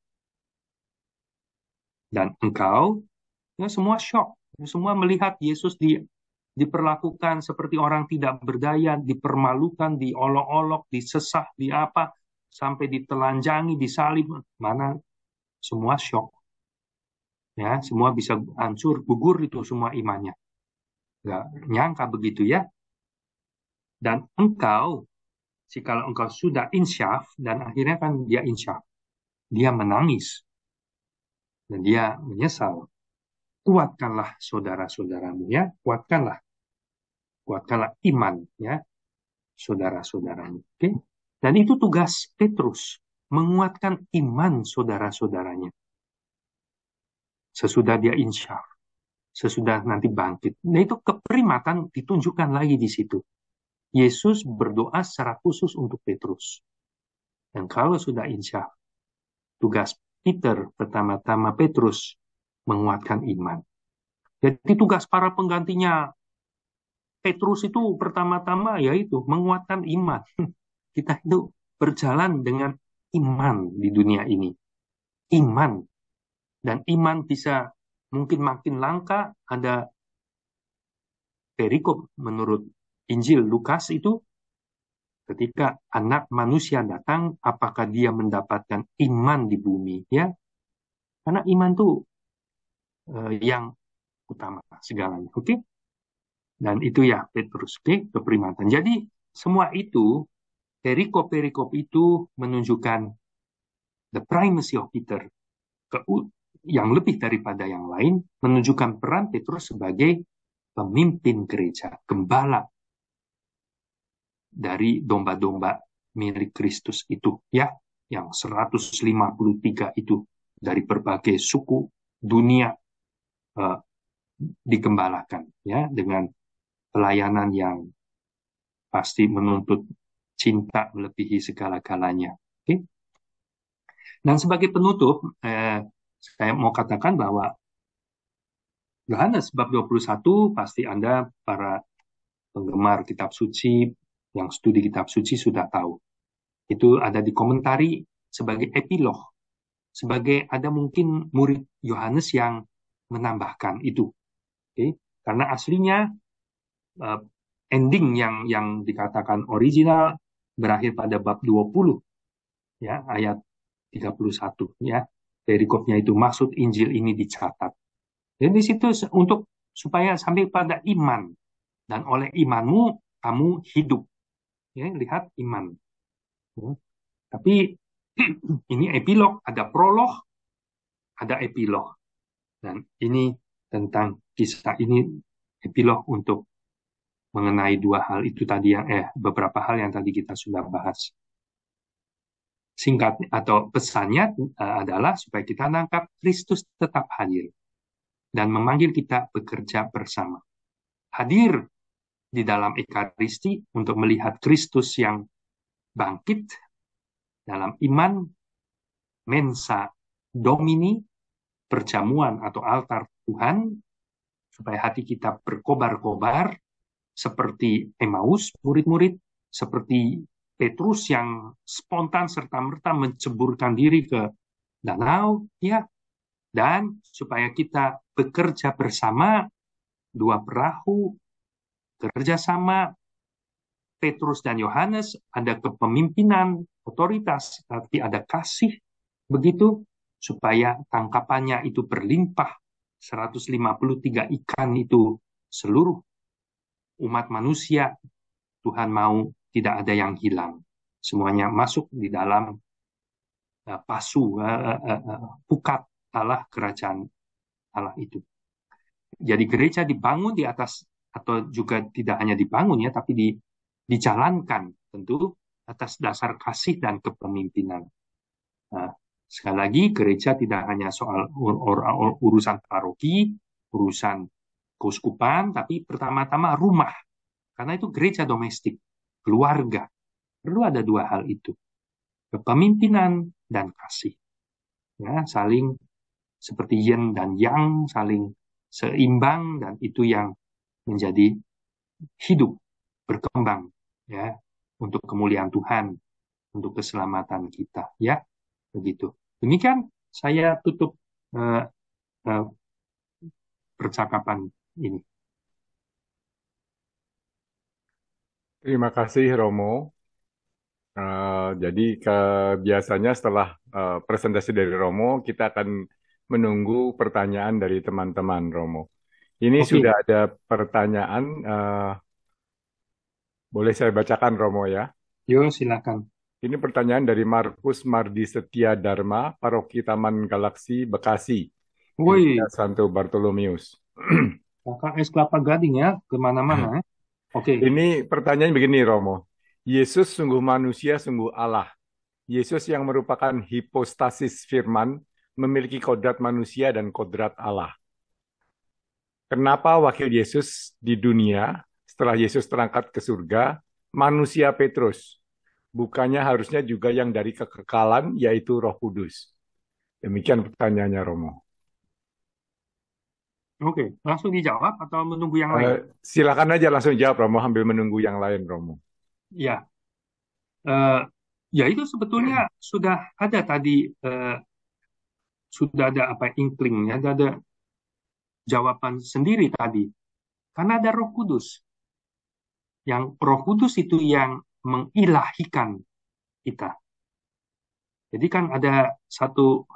Dan engkau, ya semua shock. Semua melihat Yesus diperlakukan seperti orang tidak berdaya, dipermalukan, diolok-olok, disesah, di apa, sampai ditelanjangi, disalib. Mana semua shock. Ya, semua bisa hancur, gugur itu semua imannya. Nggak nyangka begitu ya. Dan engkau, jikalau engkau sudah insyaf, dan akhirnya kan dia insyaf, dia menangis, dan dia menyesal. kuatkanlah saudara-saudaramu ya, kuatkanlah iman ya saudara-saudaramu. Oke? Dan itu tugas Petrus, menguatkan iman saudara-saudaranya. Sesudah dia insyaf, sesudah nanti bangkit. Nah itu kepribadian ditunjukkan lagi di situ. Yesus berdoa secara khusus untuk Petrus. Dan kalau sudah insyaf, tugas Peter pertama-tama Petrus menguatkan iman. Jadi tugas para penggantinya Petrus itu pertama-tama yaitu menguatkan iman. Kita itu berjalan dengan iman di dunia ini. Iman. Dan iman bisa mungkin makin langka. Ada perikop menurut Injil Lukas itu, ketika anak manusia datang, apakah dia mendapatkan iman di bumi? Ya, karena iman itu yang utama segalanya. Oke? Dan itu ya Petrus, oke? Kepribadian. Jadi semua itu, perikop-perikop itu menunjukkan the primacy of Peter, yang lebih daripada yang lain, menunjukkan peran Petrus sebagai pemimpin gereja, gembala dari domba-domba milik Kristus itu, ya, yang 153 itu dari berbagai suku dunia digembalakan, ya, dengan pelayanan yang pasti menuntut cinta melebihi segala-galanya. Oke? Dan sebagai penutup, saya mau katakan bahwa Yohanes bab 21 pasti Anda para penggemar kitab suci, yang studi kitab suci sudah tahu. Itu ada di komentari sebagai epilog. Sebagai ada mungkin murid Yohanes yang menambahkan itu. Okay? Karena aslinya ending yang dikatakan original berakhir pada bab 20, ya, ayat 31, ya. Perikopnya itu maksud Injil ini dicatat. Dan di situ untuk supaya sampai pada iman, dan oleh imanmu kamu hidup. Ya, lihat iman. Ya. Tapi ini epilog, ada prolog, ada epilog. Dan ini tentang kisah ini epilog untuk mengenai dua hal itu tadi yang beberapa hal yang tadi kita sudah bahas. Singkat atau pesannya adalah supaya kita nangkap Kristus tetap hadir dan memanggil kita bekerja bersama. Hadir di dalam Ekaristi untuk melihat Kristus yang bangkit dalam iman, mensa domini, perjamuan atau altar Tuhan, supaya hati kita berkobar-kobar seperti Emmaus murid-murid, seperti Petrus yang spontan serta-merta menceburkan diri ke danau, ya, dan supaya kita bekerja bersama, dua perahu, kerjasama, Petrus dan Yohanes, ada kepemimpinan, otoritas, tapi ada kasih, begitu, supaya tangkapannya itu berlimpah, 153 ikan itu seluruh umat manusia, Tuhan mau tidak ada yang hilang. Semuanya masuk di dalam pukat Allah, kerajaan Allah itu. Jadi gereja dibangun di atas, atau juga tidak hanya dibangun ya, tapi dijalankan tentu atas dasar kasih dan kepemimpinan. Nah, sekali lagi gereja tidak hanya soal urusan paroki, urusan keuskupan, tapi pertama-tama rumah. Karena itu gereja domestik, keluarga. Perlu ada dua hal itu. Kepemimpinan dan kasih. Ya, saling seperti yin dan yang, saling seimbang, dan itu yang menjadi hidup, berkembang, ya, untuk kemuliaan Tuhan, untuk keselamatan kita, ya, begitu. Demikian saya tutup percakapan ini. Terima kasih Romo. Jadi biasanya setelah presentasi dari Romo, kita akan menunggu pertanyaan dari teman-teman Romo. Ini sudah ada pertanyaan, boleh saya bacakan Romo ya? Yo, silakan. Ini pertanyaan dari Markus Mardi Setia Dharma, Paroki Taman Galaksi, Bekasi. Woi, Gereja Santo Bartolomeus. KKS Kelapa Gading ya, kemana-mana. Oke, Ini pertanyaan begini, Romo. Yesus sungguh manusia, sungguh Allah. Yesus yang merupakan hipostasis firman, memiliki kodrat manusia dan kodrat Allah. Kenapa wakil Yesus di dunia, setelah Yesus terangkat ke surga, manusia Petrus? Bukannya harusnya juga yang dari kekekalan, yaitu Roh Kudus. Demikian pertanyaannya, Romo. oke. Langsung dijawab atau menunggu yang lain? Silakan aja langsung jawab, Romo, sambil menunggu yang lain, Romo. Ya, eh, ya itu sebetulnya sudah ada tadi, sudah ada apa inklingnya, ada jawaban sendiri tadi. Karena ada Roh Kudus. Yang Roh Kudus itu yang mengilahikan kita. Jadi kan ada satu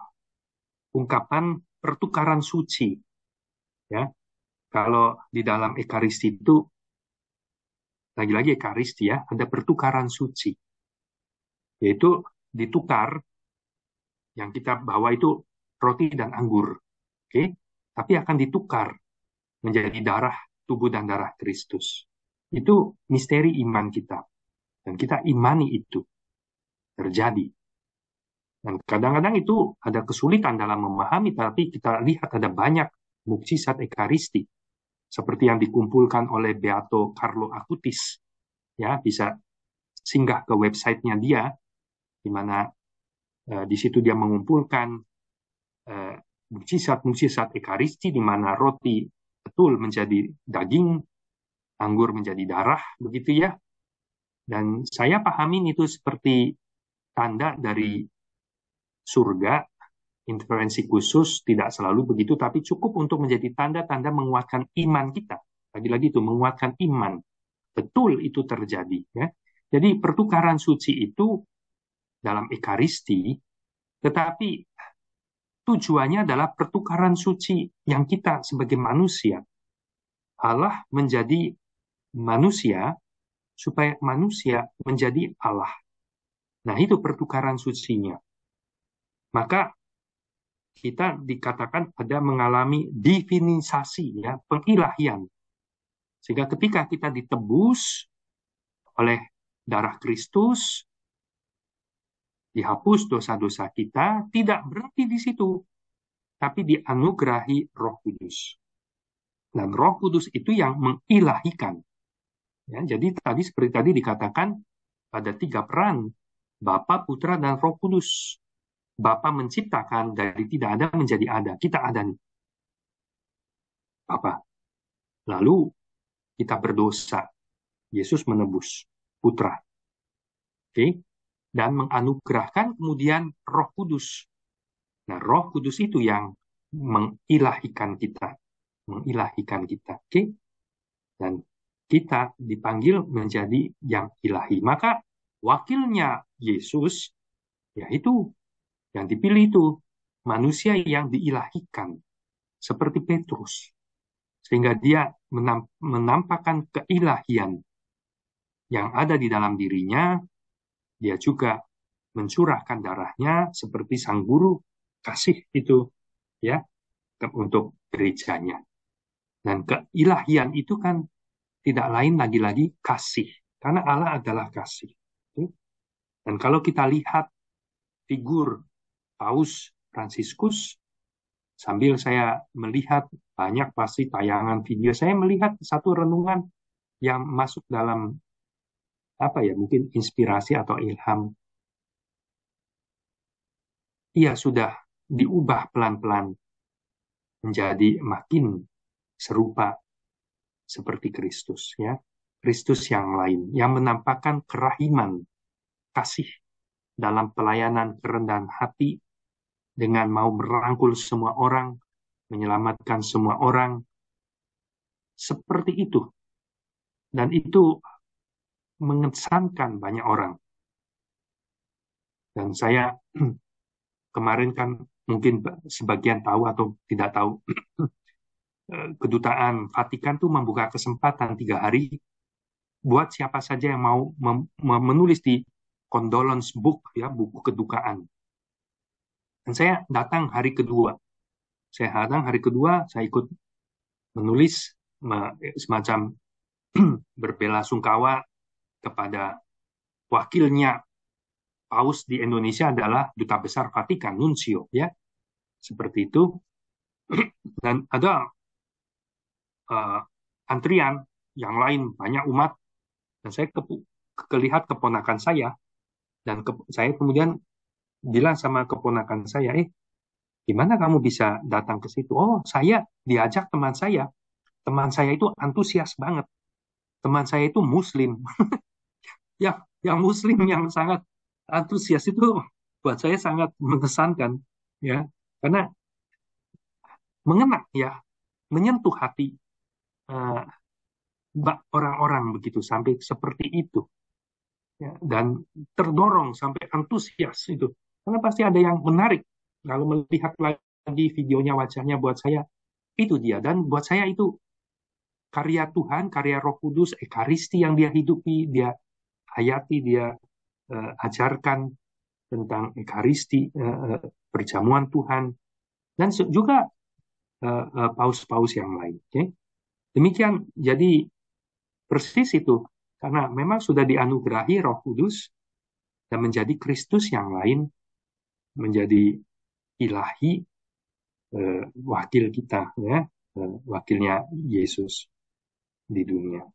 ungkapan pertukaran suci, ya. Kalau di dalam Ekaristi itu, lagi-lagi Ekaristi ya, ada pertukaran suci. Yaitu ditukar, yang kita bawa itu roti dan anggur. Oke? Tapi akan ditukar menjadi darah, tubuh dan darah Kristus. Itu misteri iman kita. Dan kita imani itu terjadi. Dan kadang-kadang itu ada kesulitan dalam memahami, tapi kita lihat ada banyak mukjizat Ekaristi. Seperti yang dikumpulkan oleh Beato Carlo Acutis. Ya, bisa singgah ke websitenya dia, di mana di situ dia mengumpulkan mukjizat-mukjizat Ekaristi, di mana roti betul menjadi daging, anggur menjadi darah, begitu ya. Dan saya pahamin itu seperti tanda dari surga, intervensi khusus, tidak selalu begitu, tapi cukup untuk menjadi tanda-tanda menguatkan iman kita. Lagi-lagi itu, menguatkan iman. Betul itu terjadi. Ya. Jadi pertukaran suci itu dalam Ekaristi, tetapi tujuannya adalah pertukaran suci yang kita sebagai manusia. Allah menjadi manusia, supaya manusia menjadi Allah. Nah, itu pertukaran sucinya. Maka kita dikatakan ada mengalami divinisasi, ya, pengilahian. Sehingga ketika kita ditebus oleh darah Kristus, dihapus dosa-dosa kita, tidak berhenti di situ, tapi dianugerahi Roh Kudus. Dan Roh Kudus itu yang mengilahikan. Ya, jadi tadi seperti tadi dikatakan ada 3 peran, Bapa, Putra, dan Roh Kudus. Bapa menciptakan dari tidak ada menjadi ada. Kita ada nih. Bapa. Lalu kita berdosa. Yesus menebus. Putra. Oke? Dan menganugerahkan kemudian Roh Kudus. Nah, Roh Kudus itu yang mengilahikan kita. Mengilahikan kita. Oke? Dan kita dipanggil menjadi yang ilahi. Maka wakilnya Yesus, yaitu yang dipilih itu manusia yang diilahikan. Seperti Petrus. Sehingga dia menampakkan keilahian yang ada di dalam dirinya. Dia juga mencurahkan darahnya seperti sang guru kasih itu, ya, untuk gerejanya. Dan keilahian itu kan tidak lain lagi-lagi kasih, karena Allah adalah kasih. Dan kalau kita lihat figur Paus Fransiskus, sambil saya melihat banyak pasti tayangan video, saya melihat satu renungan yang masuk dalam apa ya, mungkin inspirasi atau ilham. Ia sudah diubah pelan-pelan menjadi makin serupa seperti Kristus, ya. Kristus yang lain, yang menampakkan kerahiman, kasih dalam pelayanan kerendahan hati, dengan mau merangkul semua orang, menyelamatkan semua orang, seperti itu. Dan itu mengesankan banyak orang. Dan saya kemarin kan mungkin sebagian tahu atau tidak tahu, Kedutaan Vatikan tuh membuka kesempatan 3 hari buat siapa saja yang mau menulis di condolence book, ya, buku kedukaan. Dan saya datang hari kedua. saya hadang, hari kedua saya ikut menulis semacam berbelasungkawa kepada wakilnya Paus di Indonesia adalah Duta Besar Vatikan, Nuncio, ya, seperti itu. Dan ada antrian yang lain, banyak umat, dan saya kelihat keponakan saya, dan saya kemudian bilang sama keponakan saya, gimana kamu bisa datang ke situ? Oh, saya diajak teman saya itu antusias banget, teman saya itu Muslim, yang Muslim yang sangat antusias itu buat saya sangat mengesankan, ya, karena mengena, ya, menyentuh hati orang-orang begitu sampai seperti itu, ya, dan terdorong sampai antusias itu, karena pasti ada yang menarik kalau melihat lagi videonya, wajahnya, buat saya itu dia, dan buat saya itu karya Tuhan, karya Roh Kudus, Ekaristi yang dia hidupi, dia hayati, dia ajarkan tentang Ekaristi, perjamuan Tuhan, dan juga paus-paus yang lain. Okay? Demikian, jadi persis itu, karena memang sudah dianugerahi Roh Kudus dan menjadi Kristus yang lain, menjadi ilahi, wakil kita, ya, wakilnya Yesus di dunia.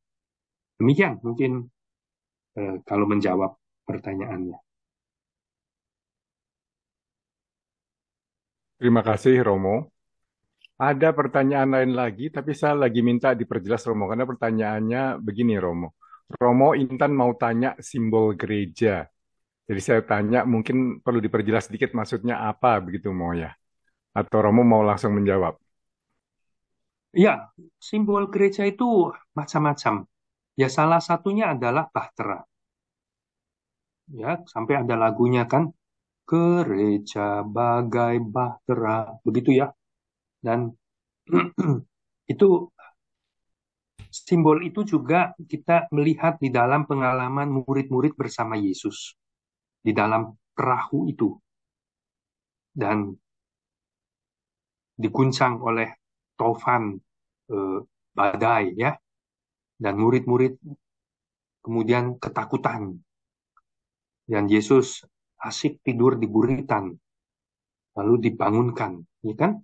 Demikian mungkin kalau menjawab pertanyaannya. Terima kasih, Romo. Ada pertanyaan lain lagi, tapi saya lagi minta diperjelas, Romo, karena pertanyaannya begini, Romo. Romo Intan mau tanya simbol gereja. Jadi saya tanya, mungkin perlu diperjelas sedikit maksudnya apa, begitu, Mo, ya? Atau Romo mau langsung menjawab? Ya, simbol gereja itu macam-macam. Ya, salah satunya adalah bahtera. Ya, sampai ada lagunya kan, gereja bagai bahtera, begitu ya. Dan itu simbol itu juga kita melihat di dalam pengalaman murid-murid bersama Yesus di dalam perahu itu, dan diguncang oleh taufan badai, ya, dan murid-murid kemudian ketakutan, dan Yesus asik tidur di buritan, lalu dibangunkan, ya kan?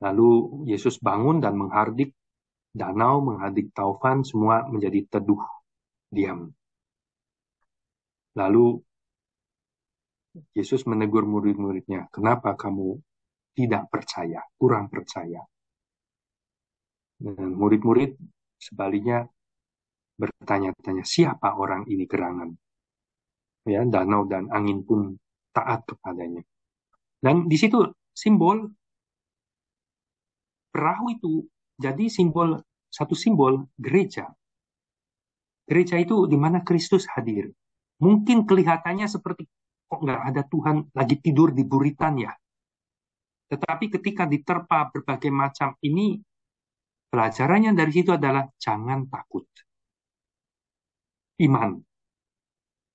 Lalu Yesus bangun dan menghardik danau, menghardik taufan, semua menjadi teduh, diam. Lalu Yesus menegur murid-muridnya, kenapa kamu tidak percaya, kurang percaya? Dan murid-murid sebaliknya bertanya-tanya, siapa orang ini gerangan? Ya, danau dan angin pun taat kepadanya. Dan di situ simbol perahu itu jadi satu simbol gereja. Gereja itu di mana Kristus hadir. Mungkin kelihatannya seperti kok nggak ada Tuhan lagi tidur di buritan, ya. Tetapi ketika diterpa berbagai macam ini, pelajarannya dari situ adalah jangan takut. Iman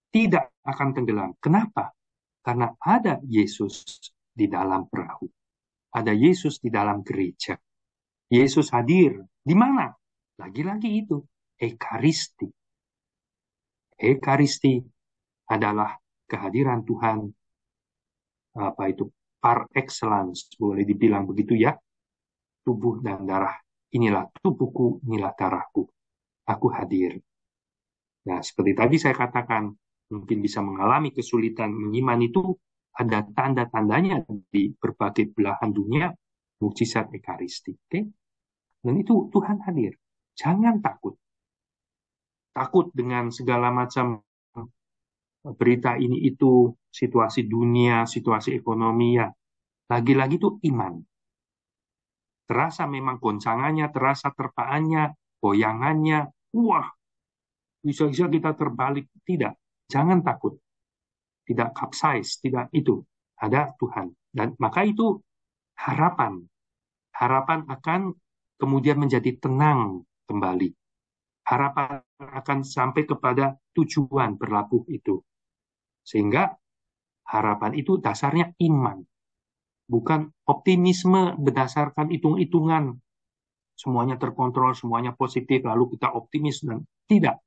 tidak akan tenggelam. Kenapa? Karena ada Yesus di dalam perahu. Ada Yesus di dalam gereja. Yesus hadir. Di mana? Lagi-lagi itu. Ekaristi. Ekaristi adalah kehadiran Tuhan. Apa itu? Par excellence. Boleh dibilang begitu, ya. Tubuh dan darah. Inilah tubuhku, inilah darahku. Aku hadir. Nah, seperti tadi saya katakan, mungkin bisa mengalami kesulitan menyiman itu, ada tanda-tandanya di berbagai belahan dunia, mukjizat Ekaristi. Okay? Dan itu Tuhan hadir. Jangan takut. Takut dengan segala macam berita ini itu, situasi dunia, situasi ekonomi, ya. Lagi-lagi itu iman. Terasa memang goncangannya, terasa terpaannya, goyangannya. Wah, bisa-bisa kita terbalik. Tidak. Jangan takut. Tidak capsize, tidak itu. Ada Tuhan. Dan maka itu harapan. Harapan akan kemudian menjadi tenang kembali. Harapan akan sampai kepada tujuan berlabuh itu. Sehingga harapan itu dasarnya iman. bukan optimisme berdasarkan hitung-hitungan, semuanya terkontrol, semuanya positif, lalu kita optimis dan tidak.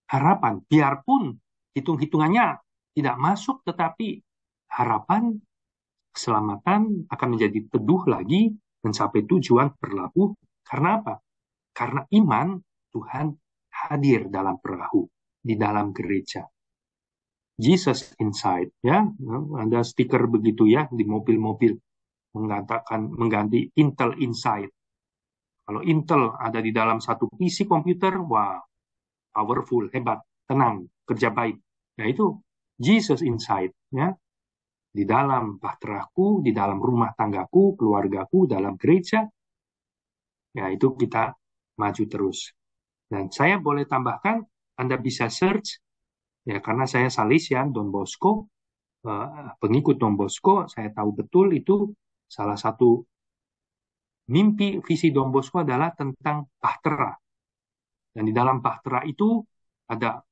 Harapan, biarpun hitung-hitungannya tidak masuk, tetapi harapan keselamatan akan menjadi teduh lagi, mencapai tujuan berlabuh. Karena apa? Karena iman Tuhan hadir dalam perahu, di dalam gereja. Jesus inside, ya, ada stiker begitu ya di mobil-mobil mengganti Intel inside. Kalau Intel ada di dalam satu PC komputer, wah, powerful, hebat, tenang, kerja baik. Nah itu Jesus inside, ya, di dalam bahteraku, di dalam rumah tanggaku, keluargaku, dalam gereja. Ya itu kita maju terus. Dan saya boleh tambahkan, Anda bisa search, ya karena saya Salesian, Don Bosco, pengikut Don Bosco, saya tahu betul itu salah satu mimpi visi Don Bosco adalah tentang bahtera. Dan di dalam bahtera itu ada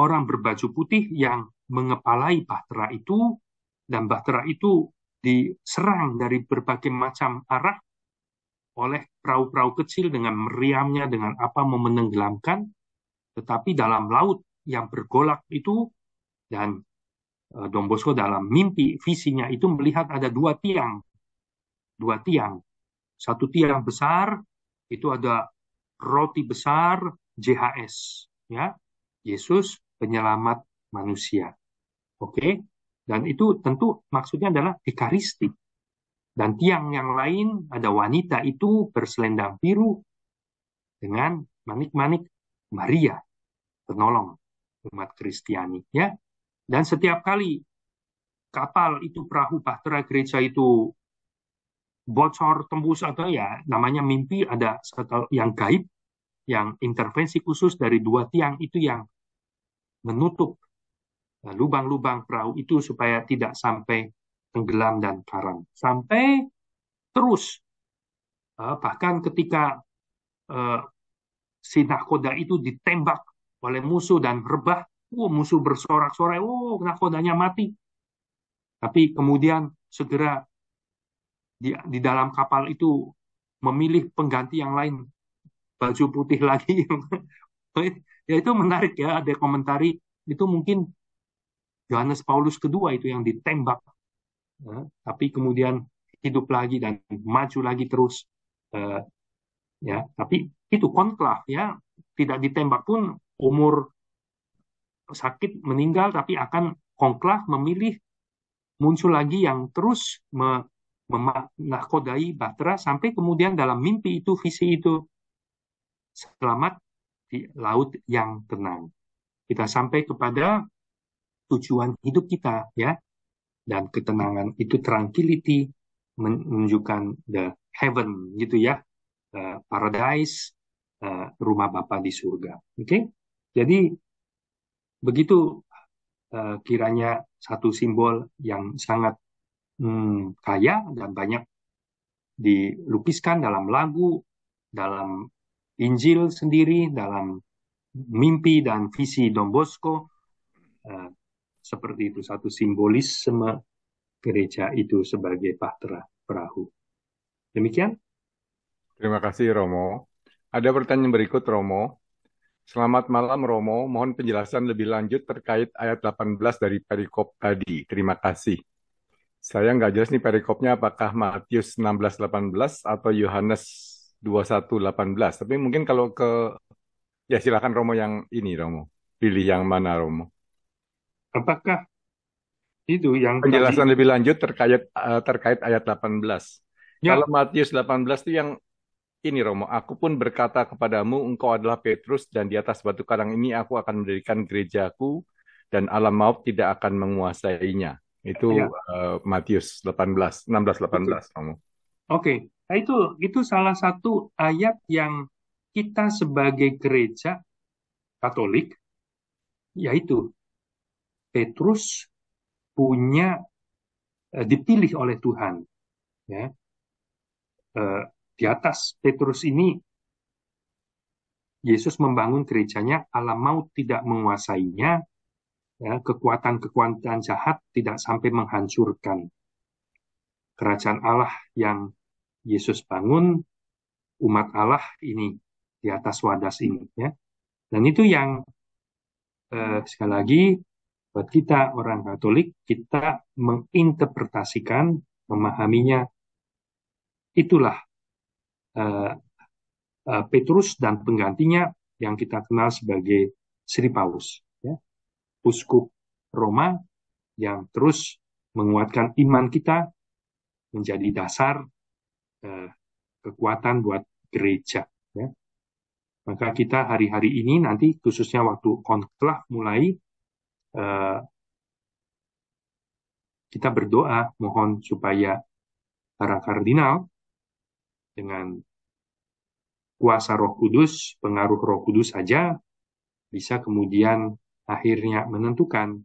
orang berbaju putih yang mengepalai bahtera itu, dan bahtera itu diserang dari berbagai macam arah oleh perahu-perahu kecil dengan meriamnya, dengan apa mau menenggelamkan, tetapi dalam laut yang bergolak itu, dan Don Bosco dalam mimpi visinya itu melihat ada dua tiang. Satu tiang besar itu ada roti besar JHS, ya, Yesus penyelamat manusia. Oke, dan itu tentu maksudnya adalah Ekaristi. Dan tiang yang lain ada wanita itu berselendang biru dengan manik-manik Maria, penolong umat Kristiani, ya. Dan setiap kali kapal itu, perahu bahtera gereja itu bocor, tembus, atau ya namanya mimpi, ada yang gaib, yang intervensi khusus dari dua tiang itu yang menutup lubang-lubang perahu itu supaya tidak sampai tenggelam dan karam. Sampai terus, bahkan ketika si nahkoda itu ditembak oleh musuh dan rebah, musuh bersorak-sorai, nahkodanya mati. Tapi kemudian segera di dalam kapal itu memilih pengganti yang lain, baju putih lagi. Ya itu menarik ya, ada komentari itu mungkin Yohanes Paulus kedua itu yang ditembak, tapi kemudian hidup lagi dan maju lagi terus, ya. Tapi itu konklav, ya, tidak ditembak pun umur sakit meninggal, tapi akan konklav memilih muncul lagi yang terus menahkodai bahtera sampai kemudian dalam mimpi itu, visi itu, selamat di laut yang tenang. Kita sampai kepada tujuan hidup kita, ya, dan ketenangan itu tranquility, menunjukkan the heaven gitu ya, paradise, rumah Bapa di surga. Oke, jadi begitu kiranya satu simbol yang sangat kaya dan banyak dilukiskan dalam lagu, dalam Injil sendiri, dalam mimpi dan visi Don Bosco, seperti itu, satu simbolisme gereja itu sebagai bahtera perahu. Demikian. Terima kasih Romo. Ada pertanyaan berikut Romo. Selamat malam Romo, mohon penjelasan lebih lanjut terkait ayat 18 dari perikop tadi. Terima kasih. Saya nggak jelas nih perikopnya apakah Matius 16:18 atau Yohanes 21:18. Tapi mungkin kalau ya silakan Romo yang ini Romo. Pilih yang mana Romo? Apakah itu yang Penjelasan tadi? lebih lanjut terkait ayat 18. Ya. Kalau Matius 18 itu yang ini Romo, aku pun berkata kepadamu, engkau adalah Petrus, dan di atas batu karang ini aku akan mendirikan gerejaku, dan alam maut tidak akan menguasainya. Itu Ya. Matius 16:18 Romo. Oke. Nah, itu salah satu ayat yang kita sebagai gereja Katolik, yaitu Petrus punya dipilih oleh Tuhan, ya. Di atas Petrus ini Yesus membangun gerejanya, alam maut tidak menguasainya, ya, kekuatan-kekuatan jahat tidak sampai menghancurkan. kerajaan Allah yang Yesus bangun, umat Allah ini di atas wadas ini, ya. Dan itu yang sekali lagi buat kita orang Katolik, kita menginterpretasikan, memahaminya, itulah Petrus dan penggantinya yang kita kenal sebagai Sri Paulus, ya. Uskup Roma yang terus menguatkan iman kita, menjadi dasar kekuatan buat gereja, ya. Maka kita hari-hari ini nanti khususnya waktu konklav mulai, kita berdoa mohon supaya para kardinal dengan kuasa Roh Kudus, pengaruh Roh Kudus saja bisa kemudian akhirnya menentukan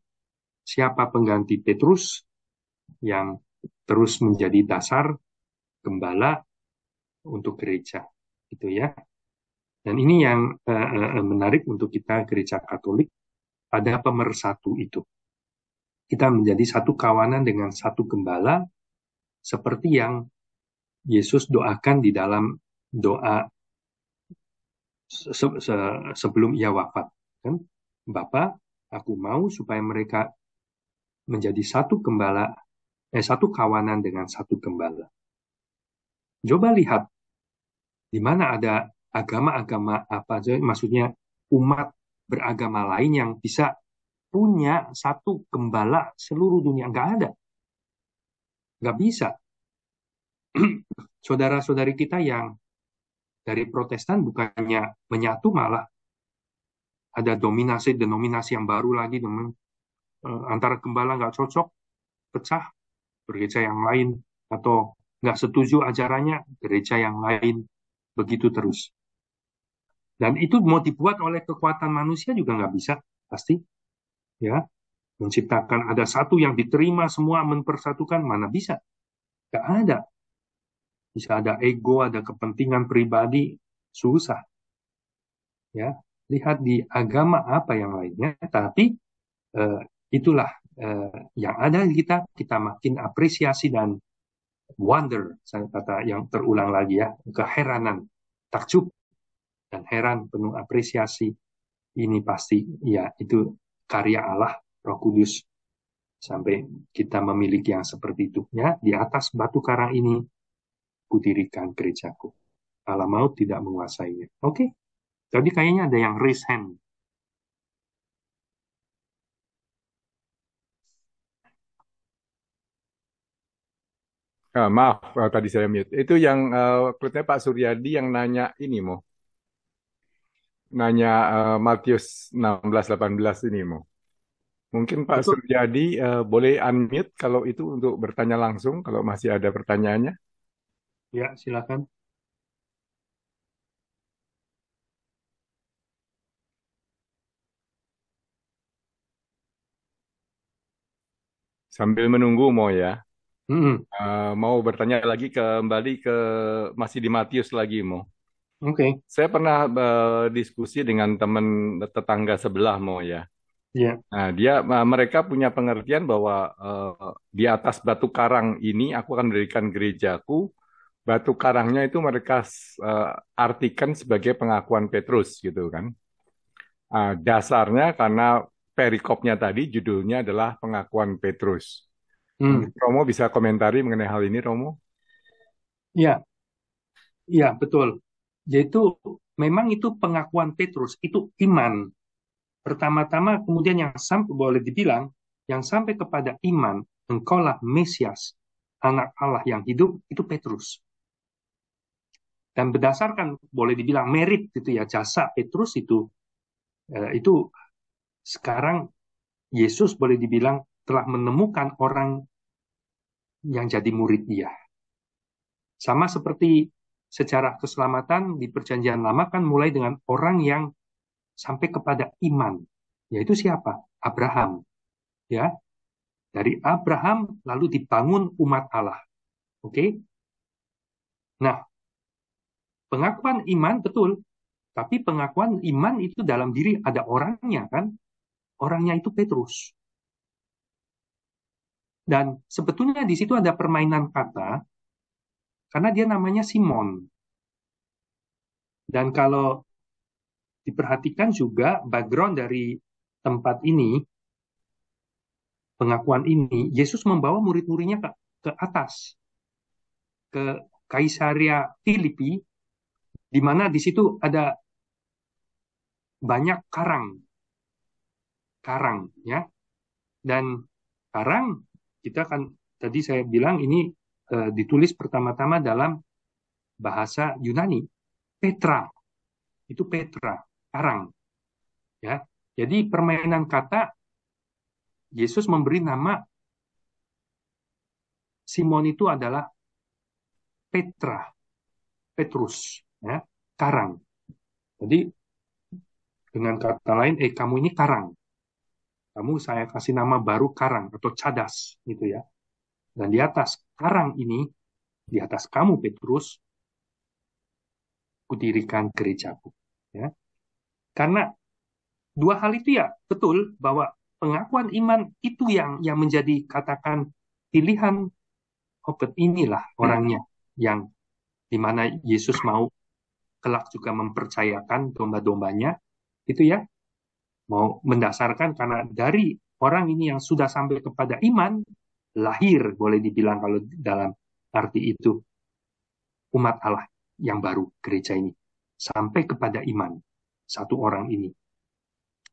siapa pengganti Petrus yang terus menjadi dasar gembala untuk gereja, gitu ya. Dan ini yang menarik untuk kita gereja Katolik, pada pemersatu itu. Kita menjadi satu kawanan dengan satu gembala, seperti yang Yesus doakan di dalam doa sebelum ia wafat, kan? Bapa, aku mau supaya mereka menjadi satu gembala, satu kawanan dengan satu gembala. Coba lihat di mana ada agama-agama apa aja, maksudnya umat beragama lain yang bisa punya satu gembala seluruh dunia. Nggak ada. Nggak bisa. Saudara-saudari kita yang dari Protestan bukannya menyatu, malah ada dominasi denominasi yang baru lagi, antara gembala nggak cocok, pecah, gereja yang lain, atau nggak setuju ajarannya, gereja yang lain, begitu terus. Dan itu mau dibuat oleh kekuatan manusia juga nggak bisa, pasti. Ya, menciptakan ada satu yang diterima semua mempersatukan, mana bisa? Nggak ada. Bisa ada ego, ada kepentingan pribadi, susah. Ya, lihat di agama apa yang lainnya, tapi itulah yang ada di kita makin apresiasi dan wonder, saya kata yang terulang lagi ya, keheranan, takjub dan heran, penuh apresiasi. Ini pasti ya itu karya Allah, Roh Kudus, sampai kita memiliki yang seperti itu. Ya, di atas batu karang ini kudirikan gerejaku, Allah maut tidak menguasainya. Oke. Tadi kayaknya ada yang raise hand. Maaf, tadi saya mute. Itu yang klubnya Pak Suryadi yang nanya ini, Mo. Nanya Matius 16-18 ini, Mo. Mungkin Pak Betul. Suryadi boleh unmute kalau itu untuk bertanya langsung, kalau masih ada pertanyaannya. Ya, silakan. Sambil menunggu, Mo ya. Mm-mm. Mau bertanya lagi kembali ke masih di Matius lagi, Mo. Oke. Saya pernah diskusi dengan teman tetangga sebelah, Mo ya. Ya. Nah, mereka punya pengertian bahwa di atas batu karang ini aku akan mendirikan gerejaku. Batu karangnya itu mereka artikan sebagai pengakuan Petrus gitu kan. Dasarnya karena perikopnya tadi judulnya adalah pengakuan Petrus. Mungkin Romo bisa komentari mengenai hal ini, Romo? Ya, ya betul. Yaitu memang itu pengakuan Petrus, itu iman. Pertama-tama kemudian yang sampai boleh dibilang yang sampai kepada iman, engkaulah Mesias, anak Allah yang hidup, itu Petrus. Dan berdasarkan boleh dibilang merit gitu ya, jasa Petrus itu sekarang Yesus boleh dibilang telah menemukan orang yang jadi murid dia. Sama seperti sejarah keselamatan di Perjanjian Lama kan mulai dengan orang yang sampai kepada iman. Yaitu siapa? Abraham. Ya, dari Abraham lalu dibangun umat Allah. Oke? Nah, pengakuan iman betul, tapi pengakuan iman itu dalam diri ada orangnya kan? Orangnya itu Petrus. Dan sebetulnya di situ ada permainan kata, karena dia namanya Simon. Dan kalau diperhatikan juga background dari tempat ini, pengakuan ini, Yesus membawa murid-muridnya ke atas, ke Kaisaria Filipi, di mana di situ ada banyak karang, ya. Dan karang, kita kan tadi saya bilang ini ditulis pertama-tama dalam bahasa Yunani, Petra, itu Petra, karang, ya. Jadi permainan kata, Yesus memberi nama Simon itu adalah Petrus, ya, karang. Jadi dengan kata lain, kamu ini karang. Kamu saya kasih nama baru karang atau cadas, gitu ya. Dan di atas karang ini, di atas kamu Petrus, kudirikan gerejaku. Ya. Karena dua hal itu ya betul bahwa pengakuan iman itu yang menjadi katakan pilihan inilah orangnya yang dimana Yesus mau kelak juga mempercayakan domba-dombanya itu ya, mau mendasarkan karena dari orang ini yang sudah sampai kepada iman lahir, boleh dibilang kalau dalam arti itu, umat Allah yang baru, gereja ini sampai kepada iman satu orang ini.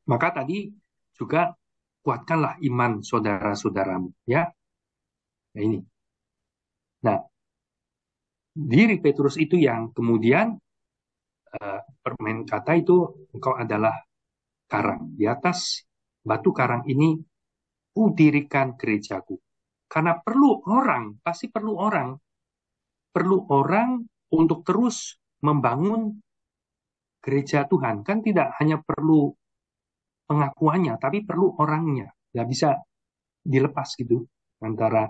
Maka tadi juga kuatkanlah iman saudara-saudaramu, ya. Nah ini. Nah, diri Petrus itu yang kemudian permain kata itu, engkau adalah karang. Di atas batu karang ini kudirikan gerejaku. Karena pasti perlu orang untuk terus membangun gereja Tuhan. Kan tidak hanya perlu pengakuannya, tapi perlu orangnya. Nggak bisa dilepas gitu antara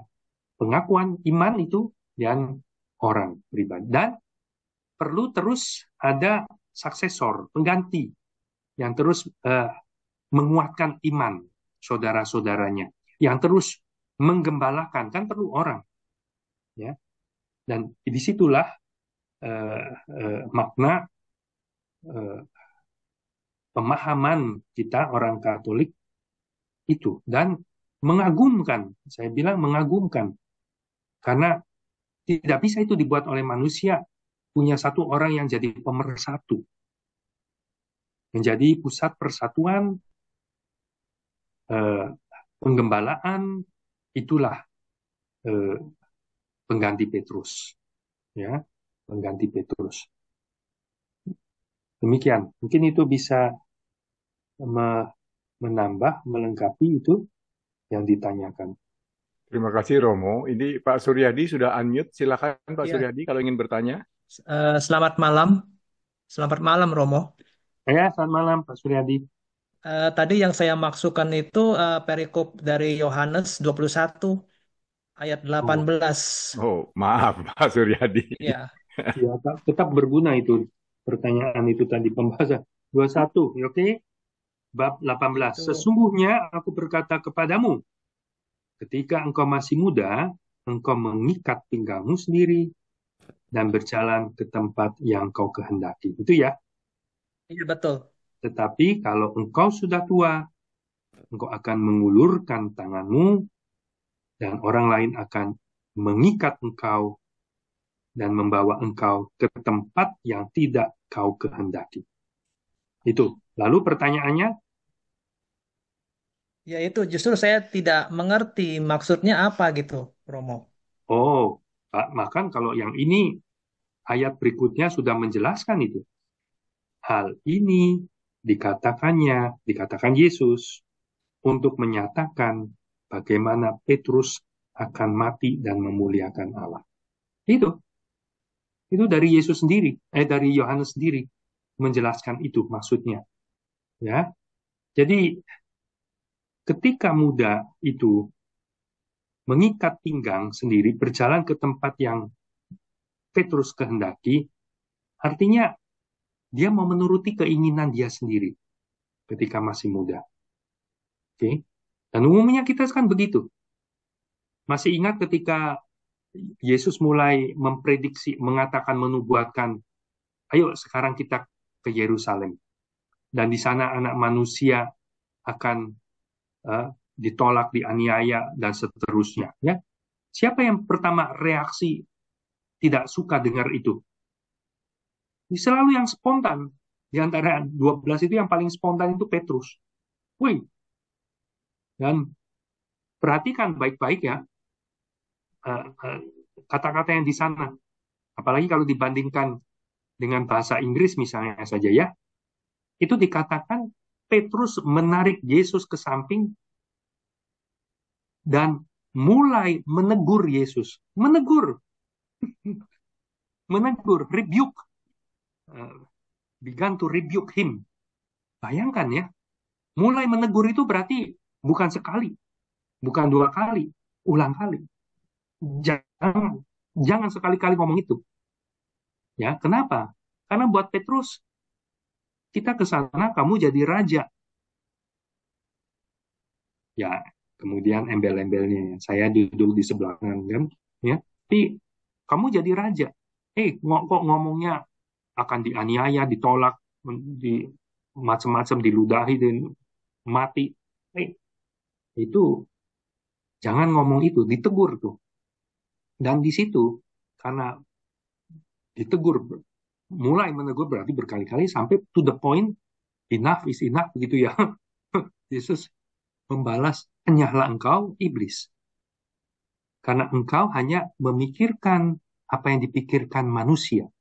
pengakuan iman itu dan orang pribadi. Dan perlu terus ada suksesor, pengganti yang terus menguatkan iman saudara-saudaranya, yang terus menggembalakan, kan perlu orang, ya. Dan disitulah makna pemahaman kita orang Katolik itu, dan mengagumkan, saya bilang mengagumkan, karena tidak bisa itu dibuat oleh manusia, punya satu orang yang jadi pemersatu, menjadi pusat persatuan, penggembalaan, itulah pengganti Petrus, ya, pengganti Petrus. Demikian, mungkin itu bisa menambah, melengkapi itu yang ditanyakan. Terima kasih Romo. Ini Pak Suryadi sudah unmute. Silakan Pak Ya. Suryadi kalau ingin bertanya. Selamat malam. Selamat malam, Romo. Ya, selamat malam Pak Suryadi. Tadi yang saya maksudkan itu perikop dari Yohanes 21 ayat 18. Oh, maaf Pak Suryadi. Ya, Ya, tetap berguna itu pertanyaan itu tadi, pembahasan 21, oke? Bab 18. Itu. Sesungguhnya aku berkata kepadamu, ketika engkau masih muda, engkau mengikat pinggangmu sendiri dan berjalan ke tempat yang kau kehendaki. Itu ya. Iya, betul. Tetapi kalau engkau sudah tua, engkau akan mengulurkan tanganmu dan orang lain akan mengikat engkau dan membawa engkau ke tempat yang tidak kau kehendaki. Itu. Lalu pertanyaannya? Ya, itu justru saya tidak mengerti maksudnya apa gitu, Romo. Oh, maka kalau yang ini ayat berikutnya sudah menjelaskan itu. Hal ini dikatakan Yesus untuk menyatakan bagaimana Petrus akan mati dan memuliakan Allah. Itu dari Yesus sendiri, dari Yohanes sendiri menjelaskan itu maksudnya. Ya. Jadi ketika muda itu mengikat pinggang sendiri, berjalan ke tempat yang Petrus kehendaki, artinya dia mau menuruti keinginan dia sendiri ketika masih muda. Oke? Dan umumnya kita kan begitu. Masih ingat ketika Yesus mulai memprediksi, mengatakan, menubuatkan, ayo sekarang kita ke Yerusalem. Dan di sana anak manusia akan ditolak, dianiaya, dan seterusnya. Ya. Siapa yang pertama reaksi tidak suka dengar itu? Selalu yang spontan. Di antara 12 itu yang paling spontan itu Petrus. Wih. Dan perhatikan baik-baik ya kata-kata yang di sana. Apalagi kalau dibandingkan dengan bahasa Inggris misalnya saja ya. Itu dikatakan Petrus menarik Yesus ke samping dan mulai menegur Yesus. Menegur, rebuke. Began to rebuke him. Bayangkan ya, mulai menegur itu berarti bukan sekali, bukan 2 kali, ulang kali. Jangan sekali-kali ngomong itu. Ya, kenapa? Karena buat Petrus, kita ke sana, kamu jadi raja. Ya, kemudian embel-embelnya, saya duduk di sebelah kanan, ya. Tapi kamu jadi raja. Kok ngomongnya akan dianiaya, ditolak, di macam-macam, diludahi dan mati. Itu jangan ngomong itu, ditegur tuh. Dan di situ karena ditegur, mulai menegur berarti berkali-kali sampai to the point, enough is enough begitu ya. Yesus membalas, enyahlah engkau iblis. Karena engkau hanya memikirkan apa yang dipikirkan manusia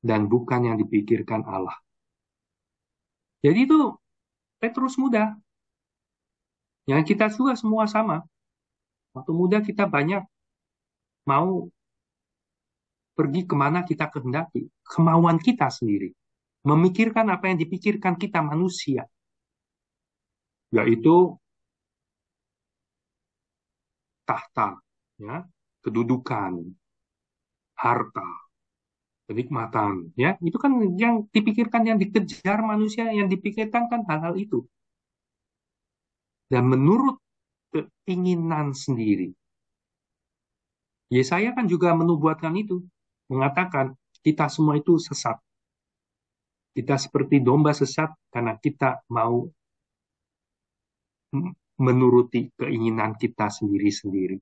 dan bukan yang dipikirkan Allah. Jadi itu Petrus muda. Yang kita juga semua sama. Waktu muda kita banyak mau pergi kemana kita kehendaki. Kemauan kita sendiri. Memikirkan apa yang dipikirkan kita manusia. Yaitu tahta, ya, kedudukan, harta, kenikmatan. Ya, itu kan yang dipikirkan, yang dikejar manusia, yang dipikirkan kan hal-hal itu. Dan menurut keinginan sendiri. Yesaya kan juga menubuatkan itu. Mengatakan kita semua itu sesat. Kita seperti domba sesat karena kita mau menuruti keinginan kita sendiri-sendiri.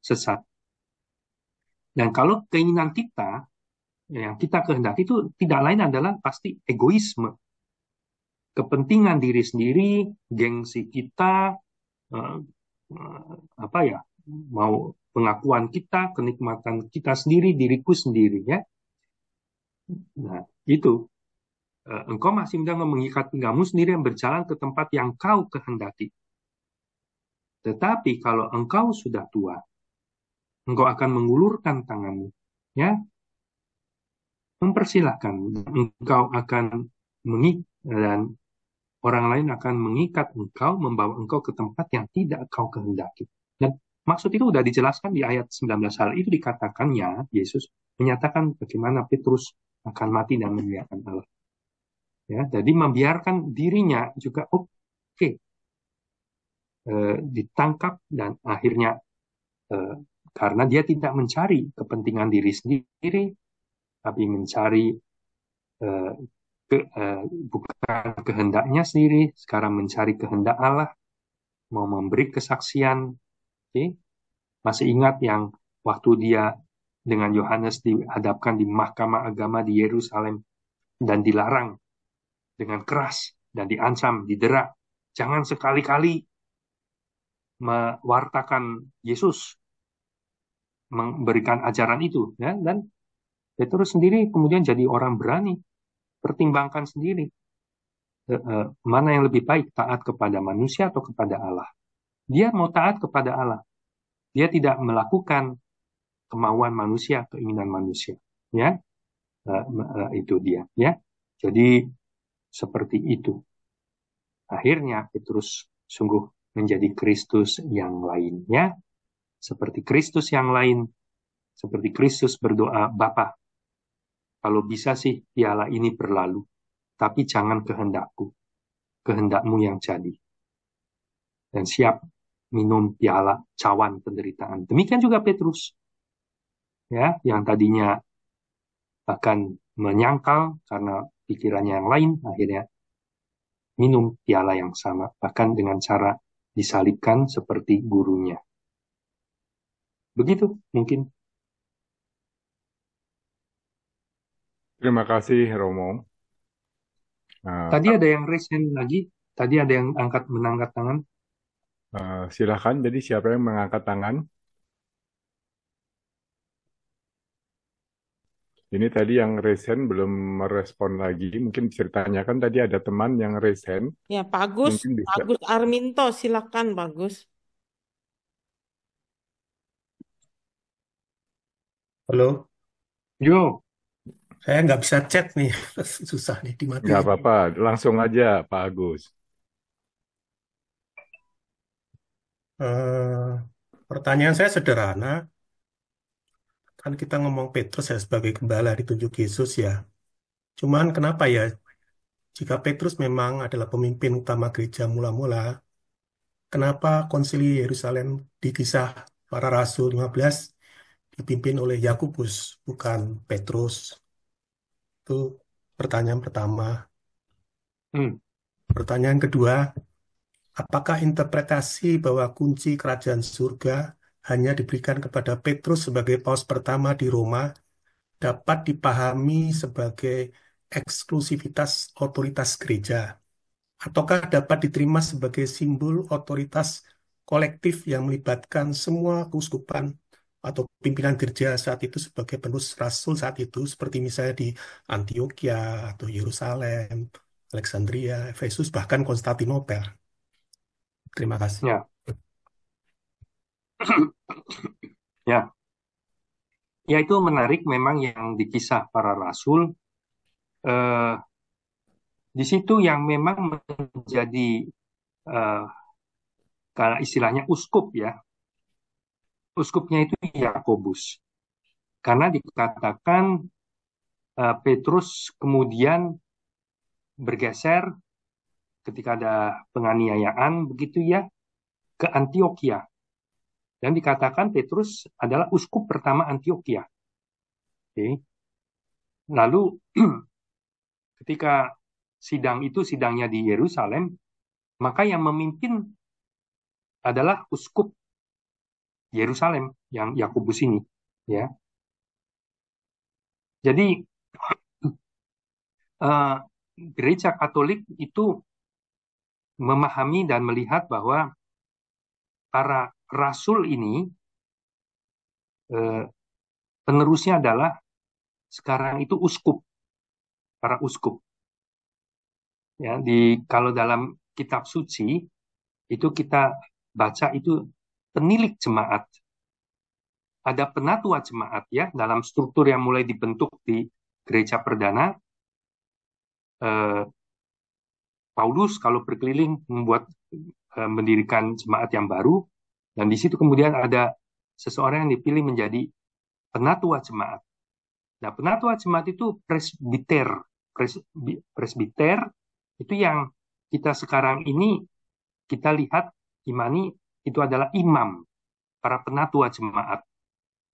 Sesat. Dan kalau keinginan kita, yang kita kehendaki itu tidak lain adalah pasti egoisme. Kepentingan diri sendiri, gengsi kita, mau pengakuan kita, kenikmatan kita sendiri, diriku sendiri, ya. Nah, itu. Engkau masih sedang mengikat pinggangmu sendiri yang berjalan ke tempat yang kau kehendaki. Tetapi kalau engkau sudah tua, engkau akan mengulurkan tanganmu, ya, mempersilahkan. Engkau akan dan orang lain akan mengikat engkau, membawa engkau ke tempat yang tidak kau kehendaki. Dan maksud itu sudah dijelaskan di ayat 19. Hal itu dikatakannya, Yesus menyatakan bagaimana Petrus akan mati dan memuliakan Allah. Ya, jadi membiarkan dirinya juga ditangkap dan akhirnya karena dia tidak mencari kepentingan diri sendiri, tapi mencari bukan kehendaknya sendiri, sekarang mencari kehendak Allah, mau memberi kesaksian. Masih ingat yang waktu dia dengan Yohanes dihadapkan di mahkamah agama di Yerusalem dan dilarang dengan keras dan diancam, didera, jangan sekali-kali mewartakan Yesus, memberikan ajaran itu, ya. Dan Petrus sendiri kemudian jadi orang berani, pertimbangkan sendiri mana yang lebih baik, taat kepada manusia atau kepada Allah. Dia mau taat kepada Allah, dia tidak melakukan kemauan manusia, keinginan manusia, ya. Itu dia, ya. Jadi seperti itu. Akhirnya Petrus sungguh menjadi Kristus yang lain, ya. Seperti Kristus yang lain, seperti Kristus berdoa, Bapa, kalau bisa sih piala ini berlalu, tapi jangan kehendakku, kehendakmu yang jadi. Dan siap minum piala cawan penderitaan. Demikian juga Petrus, ya, yang tadinya akan menyangkal karena pikirannya yang lain, akhirnya minum piala yang sama, bahkan dengan cara disalibkan seperti gurunya. Begitu mungkin. Terima kasih, Romo. Nah, Tadi ada yang raise hand lagi. Tadi ada yang menangkat tangan. silahkan, jadi siapa yang mengangkat tangan? Ini tadi yang raise hand belum merespon lagi. Mungkin bisa ditanyakan, tadi ada teman yang raise hand. Ya, Pak Agus, Mungkin bisa. Pak Agus Arminto, silakan Pak Agus. Halo, Yo, saya nggak bisa chat nih, susah nih Nggak dimatiin. apa-apa, langsung aja Pak Agus. Eh, Pertanyaan saya sederhana, kan kita ngomong Petrus ya sebagai gembala ditunjuk Yesus ya. Cuman kenapa ya, jika Petrus memang adalah pemimpin utama gereja mula-mula, kenapa konsili Yerusalem di kisah para Rasul 15 dipimpin oleh Yakobus, bukan Petrus? Itu pertanyaan pertama. hmm, Pertanyaan kedua, apakah interpretasi bahwa kunci kerajaan surga hanya diberikan kepada Petrus sebagai paus pertama di Roma dapat dipahami sebagai eksklusivitas otoritas gereja, ataukah dapat diterima sebagai simbol otoritas kolektif yang melibatkan semua keuskupan atau pimpinan gereja saat itu sebagai penerus rasul saat itu, seperti misalnya di Antioquia atau Yerusalem, Alexandria, Efesus, bahkan Konstantinopel. Terima kasih. ya, ya, ya itu menarik memang yang di kisah para rasul. Eh, di situ yang memang menjadi kalau istilahnya uskup ya, uskupnya itu Yakobus. Karena dikatakan Petrus kemudian bergeser ketika ada penganiayaan begitu ya ke Antioquia. Dan dikatakan Petrus adalah uskup pertama Antioquia. Oke. Lalu ketika sidangnya di Yerusalem, maka yang memimpin adalah uskup Yerusalem yang Yakobus ini, ya. Jadi gereja Katolik itu memahami dan melihat bahwa para rasul ini penerusnya adalah sekarang itu uskup, para uskup. Ya, kalau dalam kitab suci itu kita baca itu penilik jemaat. Ada penatua jemaat ya dalam struktur yang mulai dibentuk di gereja perdana. Paulus kalau berkeliling mendirikan jemaat yang baru, dan di situ kemudian ada seseorang yang dipilih menjadi penatua jemaat. Nah, penatua jemaat itu presbiter. Presbiter itu yang kita sekarang ini kita lihat imani itu adalah imam, para penatua jemaat.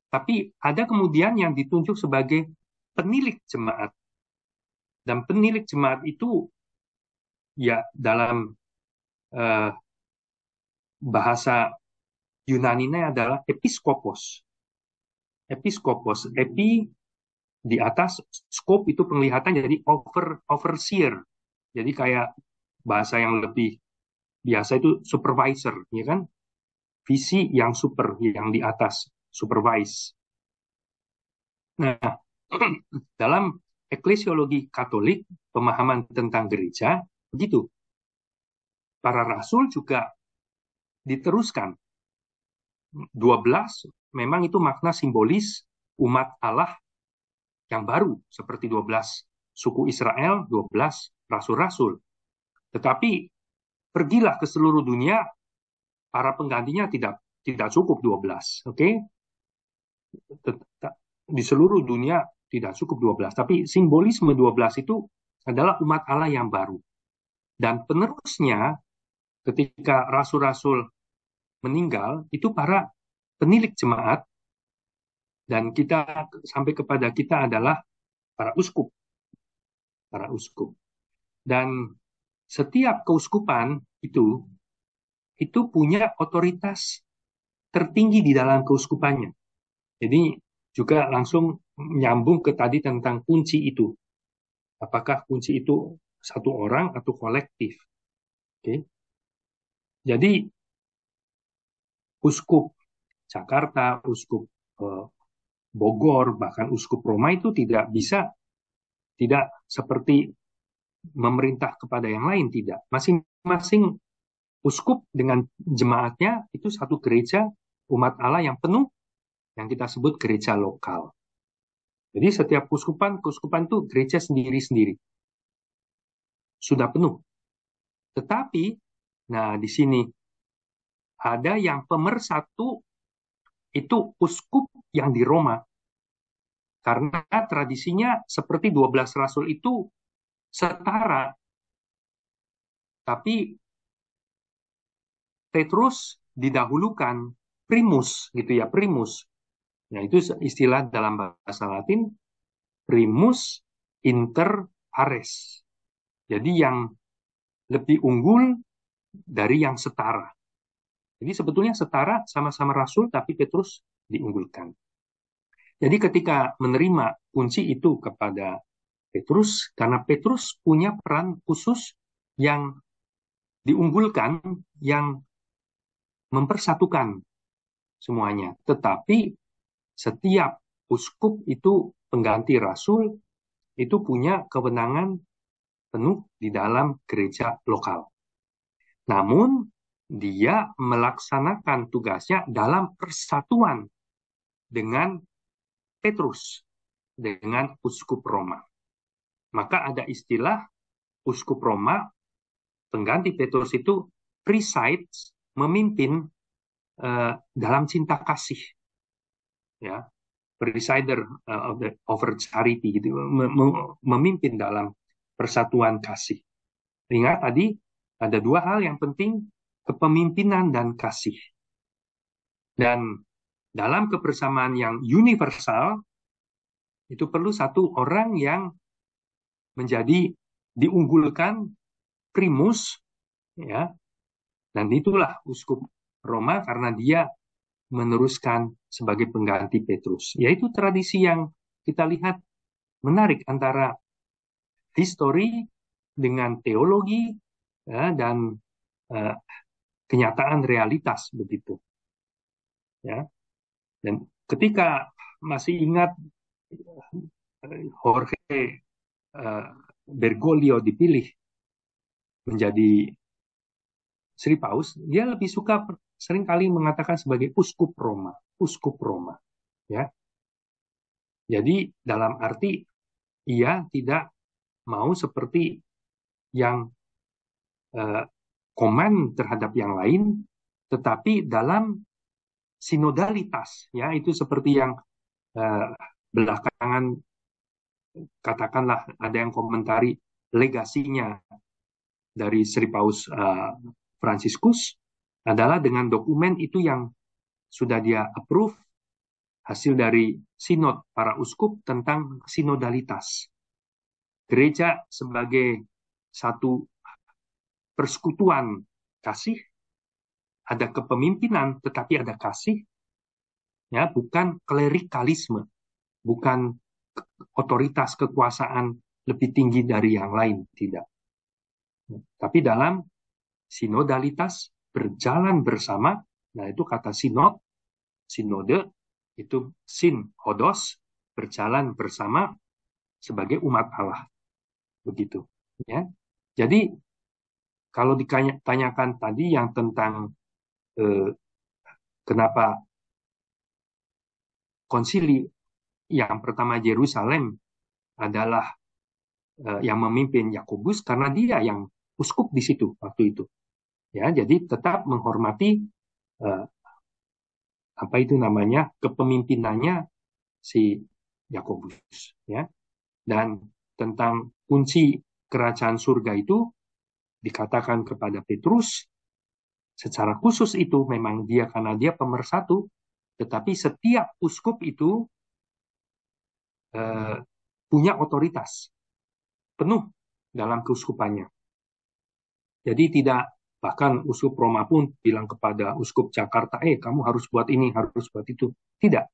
Tapi ada kemudian yang ditunjuk sebagai penilik jemaat. Dan penilik jemaat itu ya dalam bahasa Yunani-nya adalah episkopos. Episkopos, di atas, skop itu penglihatan, jadi overseer. Jadi kayak bahasa yang lebih biasa itu supervisor, ya kan? Visi yang super, yang di atas, supervise. Nah, dalam eklesiologi Katolik, pemahaman tentang gereja, begitu. Para rasul juga diteruskan. 12 memang itu makna simbolis umat Allah yang baru, seperti 12 suku Israel, 12 rasul-rasul. Tetapi pergilah ke seluruh dunia, para penggantinya tidak cukup 12, oke? Di seluruh dunia tidak cukup 12, tapi simbolisme 12 itu adalah umat Allah yang baru. Dan penerusnya ketika rasul-rasul meninggal itu para penilik jemaat, dan kita sampai kepada kita adalah para uskup, para uskup. Dan setiap keuskupan itu punya otoritas tertinggi di dalam keuskupannya. Jadi juga langsung nyambung ke tadi tentang kunci itu. Apakah kunci itu satu orang atau kolektif? Oke. Jadi uskup Jakarta, uskup Bogor, bahkan uskup Roma itu tidak seperti memerintah kepada yang lain, tidak. Masing-masing uskup dengan jemaatnya itu satu gereja umat Allah yang penuh, yang kita sebut gereja lokal. Jadi setiap keuskupan itu gereja sendiri-sendiri. Sudah penuh. Tetapi, nah di sini ada yang pemersatu, itu uskup yang di Roma. Karena tradisinya seperti 12 rasul itu setara. Tapi Petrus didahulukan, primus gitu ya, primus. Nah, itu istilah dalam bahasa Latin, primus inter pares. Jadi yang lebih unggul dari yang setara. Jadi sebetulnya setara, sama-sama rasul, tapi Petrus diunggulkan. Jadi ketika menerima kunci itu kepada Petrus, karena Petrus punya peran khusus yang diunggulkan, yang mempersatukan semuanya. Tetapi setiap uskup itu pengganti rasul, itu punya kewenangan penuh di dalam gereja lokal. Namun, dia melaksanakan tugasnya dalam persatuan dengan Petrus, dengan uskup Roma. Maka ada istilah uskup Roma, pengganti Petrus itu presides, memimpin dalam cinta kasih. Ya, presider over charity, gitu, memimpin dalam persatuan kasih. Ingat tadi ada dua hal yang penting, kepemimpinan dan kasih. Dan dalam kebersamaan yang universal itu perlu satu orang yang menjadi diunggulkan, primus, ya. Dan itulah uskup Roma, karena dia meneruskan sebagai pengganti Petrus. Yaitu tradisi yang kita lihat menarik antara histori dengan teologi, ya, dan kenyataan realitas begitu. Ya. Dan ketika masih ingat Jorge Bergoglio dipilih menjadi Sri Paus, dia lebih suka seringkali mengatakan sebagai uskup Roma, ya. Jadi dalam arti ia tidak mau seperti yang komen terhadap yang lain, tetapi dalam sinodalitas, ya, itu seperti yang belakangan katakanlah ada yang komentari legasinya dari Sri Paus Fransiskus adalah dengan dokumen itu yang sudah dia approve, hasil dari sinod para uskup tentang sinodalitas. Gereja sebagai satu persekutuan kasih, ada kepemimpinan tetapi ada kasih, ya, bukan klerikalisme, bukan otoritas kekuasaan lebih tinggi dari yang lain, tidak. Tapi dalam sinodalitas berjalan bersama, nah itu kata sinod, sinode, itu hodos, berjalan bersama sebagai umat Allah. Begitu. Ya. Jadi, kalau ditanyakan tadi yang tentang kenapa konsili yang pertama Yerusalem adalah yang memimpin Yakobus, karena dia yang uskup di situ waktu itu. Ya, jadi tetap menghormati apa itu namanya, kepemimpinannya si Yakobus, ya. Dan tentang kunci kerajaan surga itu dikatakan kepada Petrus, secara khusus itu memang karena dia pemersatu, tetapi setiap uskup itu punya otoritas penuh dalam keuskupannya. Jadi bahkan uskup Roma pun bilang kepada uskup Jakarta, kamu harus buat ini, harus buat itu. Tidak,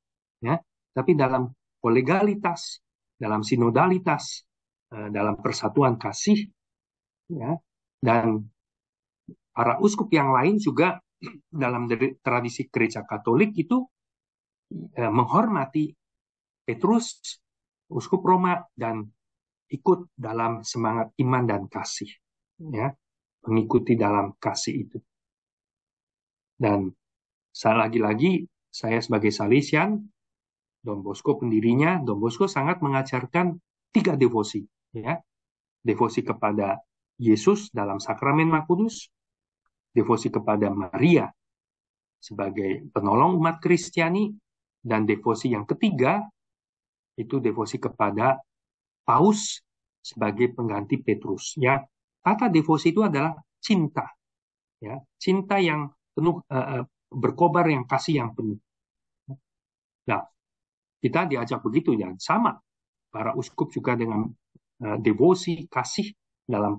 ya. Tapi dalam kolegalitas, dalam sinodalitas, dalam persatuan kasih, ya, dan para uskup yang lain juga dalam tradisi gereja Katolik itu menghormati Petrus, uskup Roma, dan ikut dalam semangat iman dan kasih, ya, mengikuti dalam kasih itu. Dan lagi-lagi saya sebagai Salesian, Don Bosco pendirinya, Don Bosco sangat mengajarkan 3 devosi, ya, devosi kepada Yesus dalam sakramen Maha Kudus, devosi kepada Maria sebagai penolong umat Kristiani, dan devosi yang ketiga itu devosi kepada Paus sebagai pengganti Petrus. Ya, kata devosi itu adalah cinta, ya, cinta yang penuh, berkobar, yang kasih yang penuh. Nah, kita diajak begitu, ya, sama para uskup juga dengan devosi kasih dalam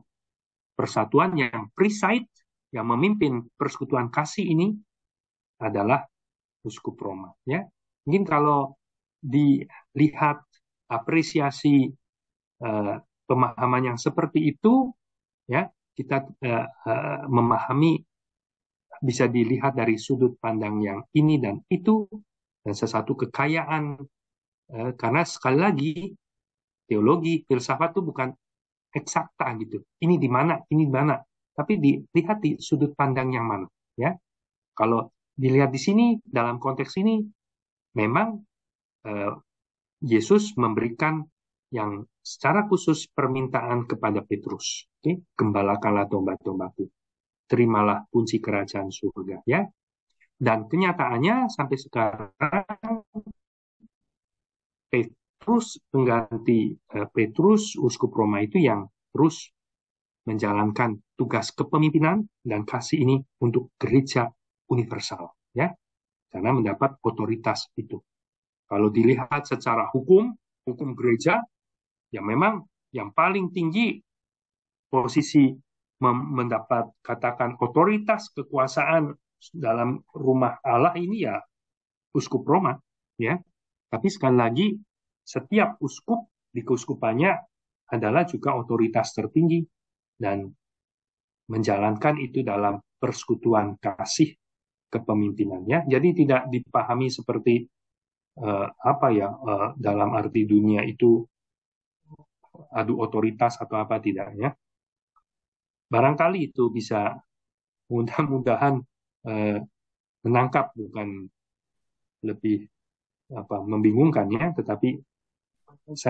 persatuan. Yang preside, yang memimpin persekutuan kasih ini adalah uskup Roma, ya. Mungkin kalau dilihat apresiasi pemahaman yang seperti itu, ya, kita memahami, bisa dilihat dari sudut pandang yang ini dan itu, dan sesuatu kekayaan, karena sekali lagi teologi, filsafat itu bukan eksakta gitu. Ini di mana, tapi dilihat di sudut pandang yang mana, ya. Kalau dilihat di sini dalam konteks ini, memang Yesus memberikan yang secara khusus permintaan kepada Petrus, gembalakanlah domba-dombaku, terimalah kunci kerajaan surga, ya. Dan kenyataannya sampai sekarang Petrus, pengganti Petrus, uskup Roma itu yang terus menjalankan tugas kepemimpinan dan kasih ini untuk gereja universal, ya, karena mendapat otoritas itu. Kalau dilihat secara hukum gereja, ya memang yang paling tinggi posisi mendapat, katakan, otoritas kekuasaan dalam rumah Allah ini ya uskup Roma, ya. Tapi sekali lagi, setiap uskup di keuskupannya adalah juga otoritas tertinggi dan menjalankan itu dalam persekutuan kasih kepemimpinannya. Jadi tidak dipahami seperti dalam arti dunia itu adu otoritas atau apa, tidak, ya. Barangkali itu bisa mudah-mudahan menangkap, bukan lebih membingungkan, ya, tetapi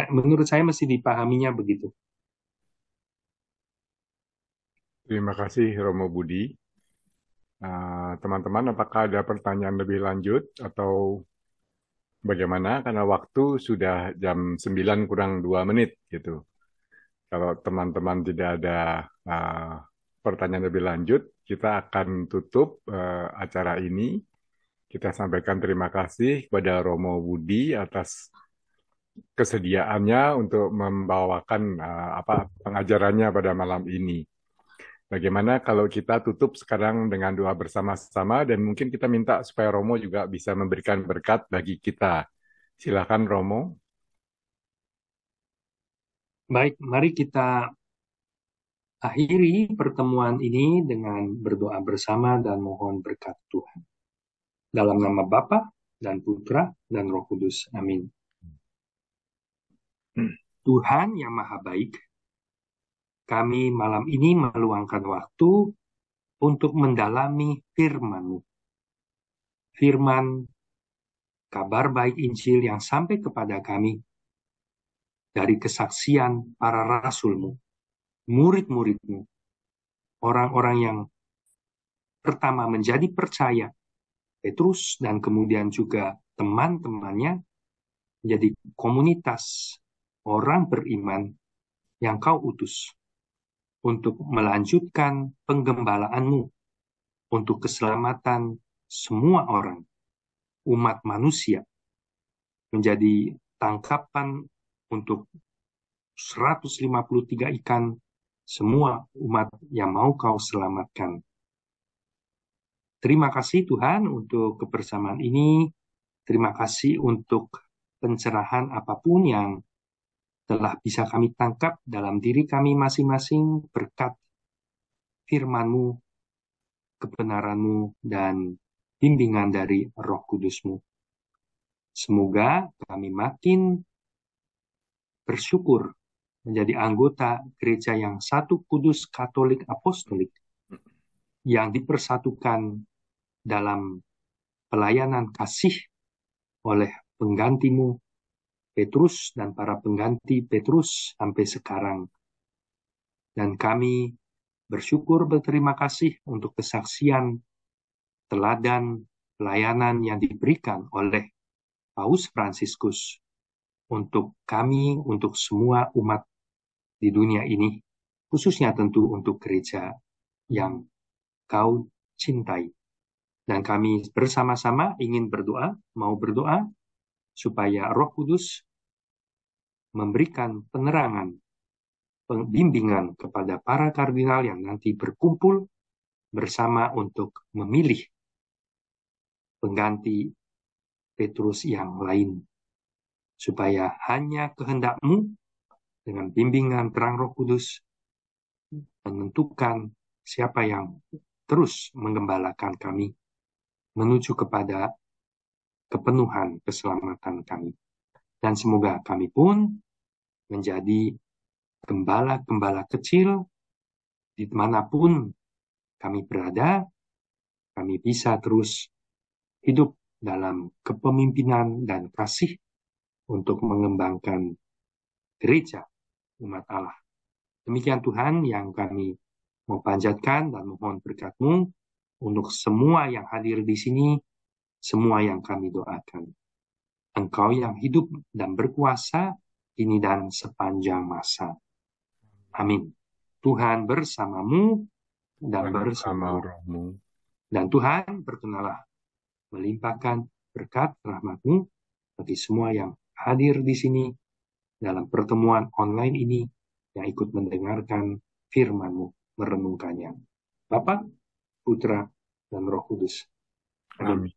menurut saya mesti dipahaminya begitu. Terima kasih Romo Budi. Teman-teman, apakah ada pertanyaan lebih lanjut atau bagaimana? Karena waktu sudah jam 9 kurang 2 menit gitu. Kalau teman-teman tidak ada pertanyaan lebih lanjut, kita akan tutup acara ini. Kita sampaikan terima kasih kepada Romo Budi atas kesediaannya untuk membawakan pengajarannya pada malam ini. Bagaimana kalau kita tutup sekarang dengan doa bersama-sama, dan mungkin kita minta supaya Romo juga bisa memberikan berkat bagi kita. Silakan Romo. Baik, mari kita akhiri pertemuan ini dengan berdoa bersama dan mohon berkat Tuhan. Dalam nama Bapa dan Putra dan Roh Kudus. Amin. Tuhan yang Maha Baik, kami malam ini meluangkan waktu untuk mendalami firman-Mu. Firman kabar baik Injil yang sampai kepada kami dari kesaksian para rasul-Mu, murid-murid-Mu, orang-orang yang pertama menjadi percaya, Petrus, dan kemudian juga teman-temannya, menjadi komunitas orang beriman yang Kau utus untuk melanjutkan penggembalaan-Mu untuk keselamatan semua orang, umat manusia, menjadi tangkapan untuk 153 ikan, semua umat yang mau kau selamatkan. Terima kasih Tuhan untuk kebersamaan ini. Terima kasih untuk pencerahan apapun yang telah bisa kami tangkap dalam diri kami masing-masing berkat firman-Mu, kebenaran-Mu, dan bimbingan dari Roh Kudus-Mu. Semoga kami makin bersyukur menjadi anggota gereja yang satu, kudus, katolik, apostolik, yang dipersatukan dalam pelayanan kasih oleh penggantimu Petrus dan para pengganti Petrus sampai sekarang. Dan kami bersyukur, berterima kasih untuk kesaksian, teladan, pelayanan yang diberikan oleh Paus Fransiskus untuk kami, untuk semua umat di dunia ini, khususnya tentu untuk gereja yang kau cintai. Dan kami bersama-sama ingin berdoa, mau berdoa, supaya Roh Kudus memberikan penerangan, pembimbingan kepada para kardinal yang nanti berkumpul bersama untuk memilih pengganti Petrus yang lain. Supaya hanya kehendak-Mu dengan bimbingan terang Roh Kudus menentukan siapa yang terus menggembalakan kami menuju kepada kepenuhan keselamatan kami. Dan semoga kami pun menjadi gembala-gembala kecil dimanapun kami berada, kami bisa terus hidup dalam kepemimpinan dan kasih untuk mengembangkan gereja umat Allah. Demikian Tuhan yang kami mau panjatkan dan mohon berkat-Mu untuk semua yang hadir di sini, semua yang kami doakan. Engkau yang hidup dan berkuasa kini dan sepanjang masa. Amin. Tuhan bersamamu dan bersama rohmu. Dan Tuhan berkenalah melimpahkan berkat rahmat-Mu bagi semua yang hadir di sini dalam pertemuan online ini yang ikut mendengarkan firman-Mu, merenungkannya. Bapa, Putra, dan Roh Kudus. Amin.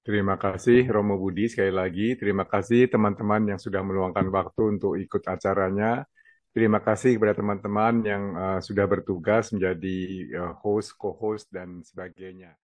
Terima kasih Romo Budi sekali lagi. Terima kasih teman-teman yang sudah meluangkan waktu untuk ikut acaranya. Terima kasih kepada teman-teman yang sudah bertugas menjadi host, co-host, dan sebagainya.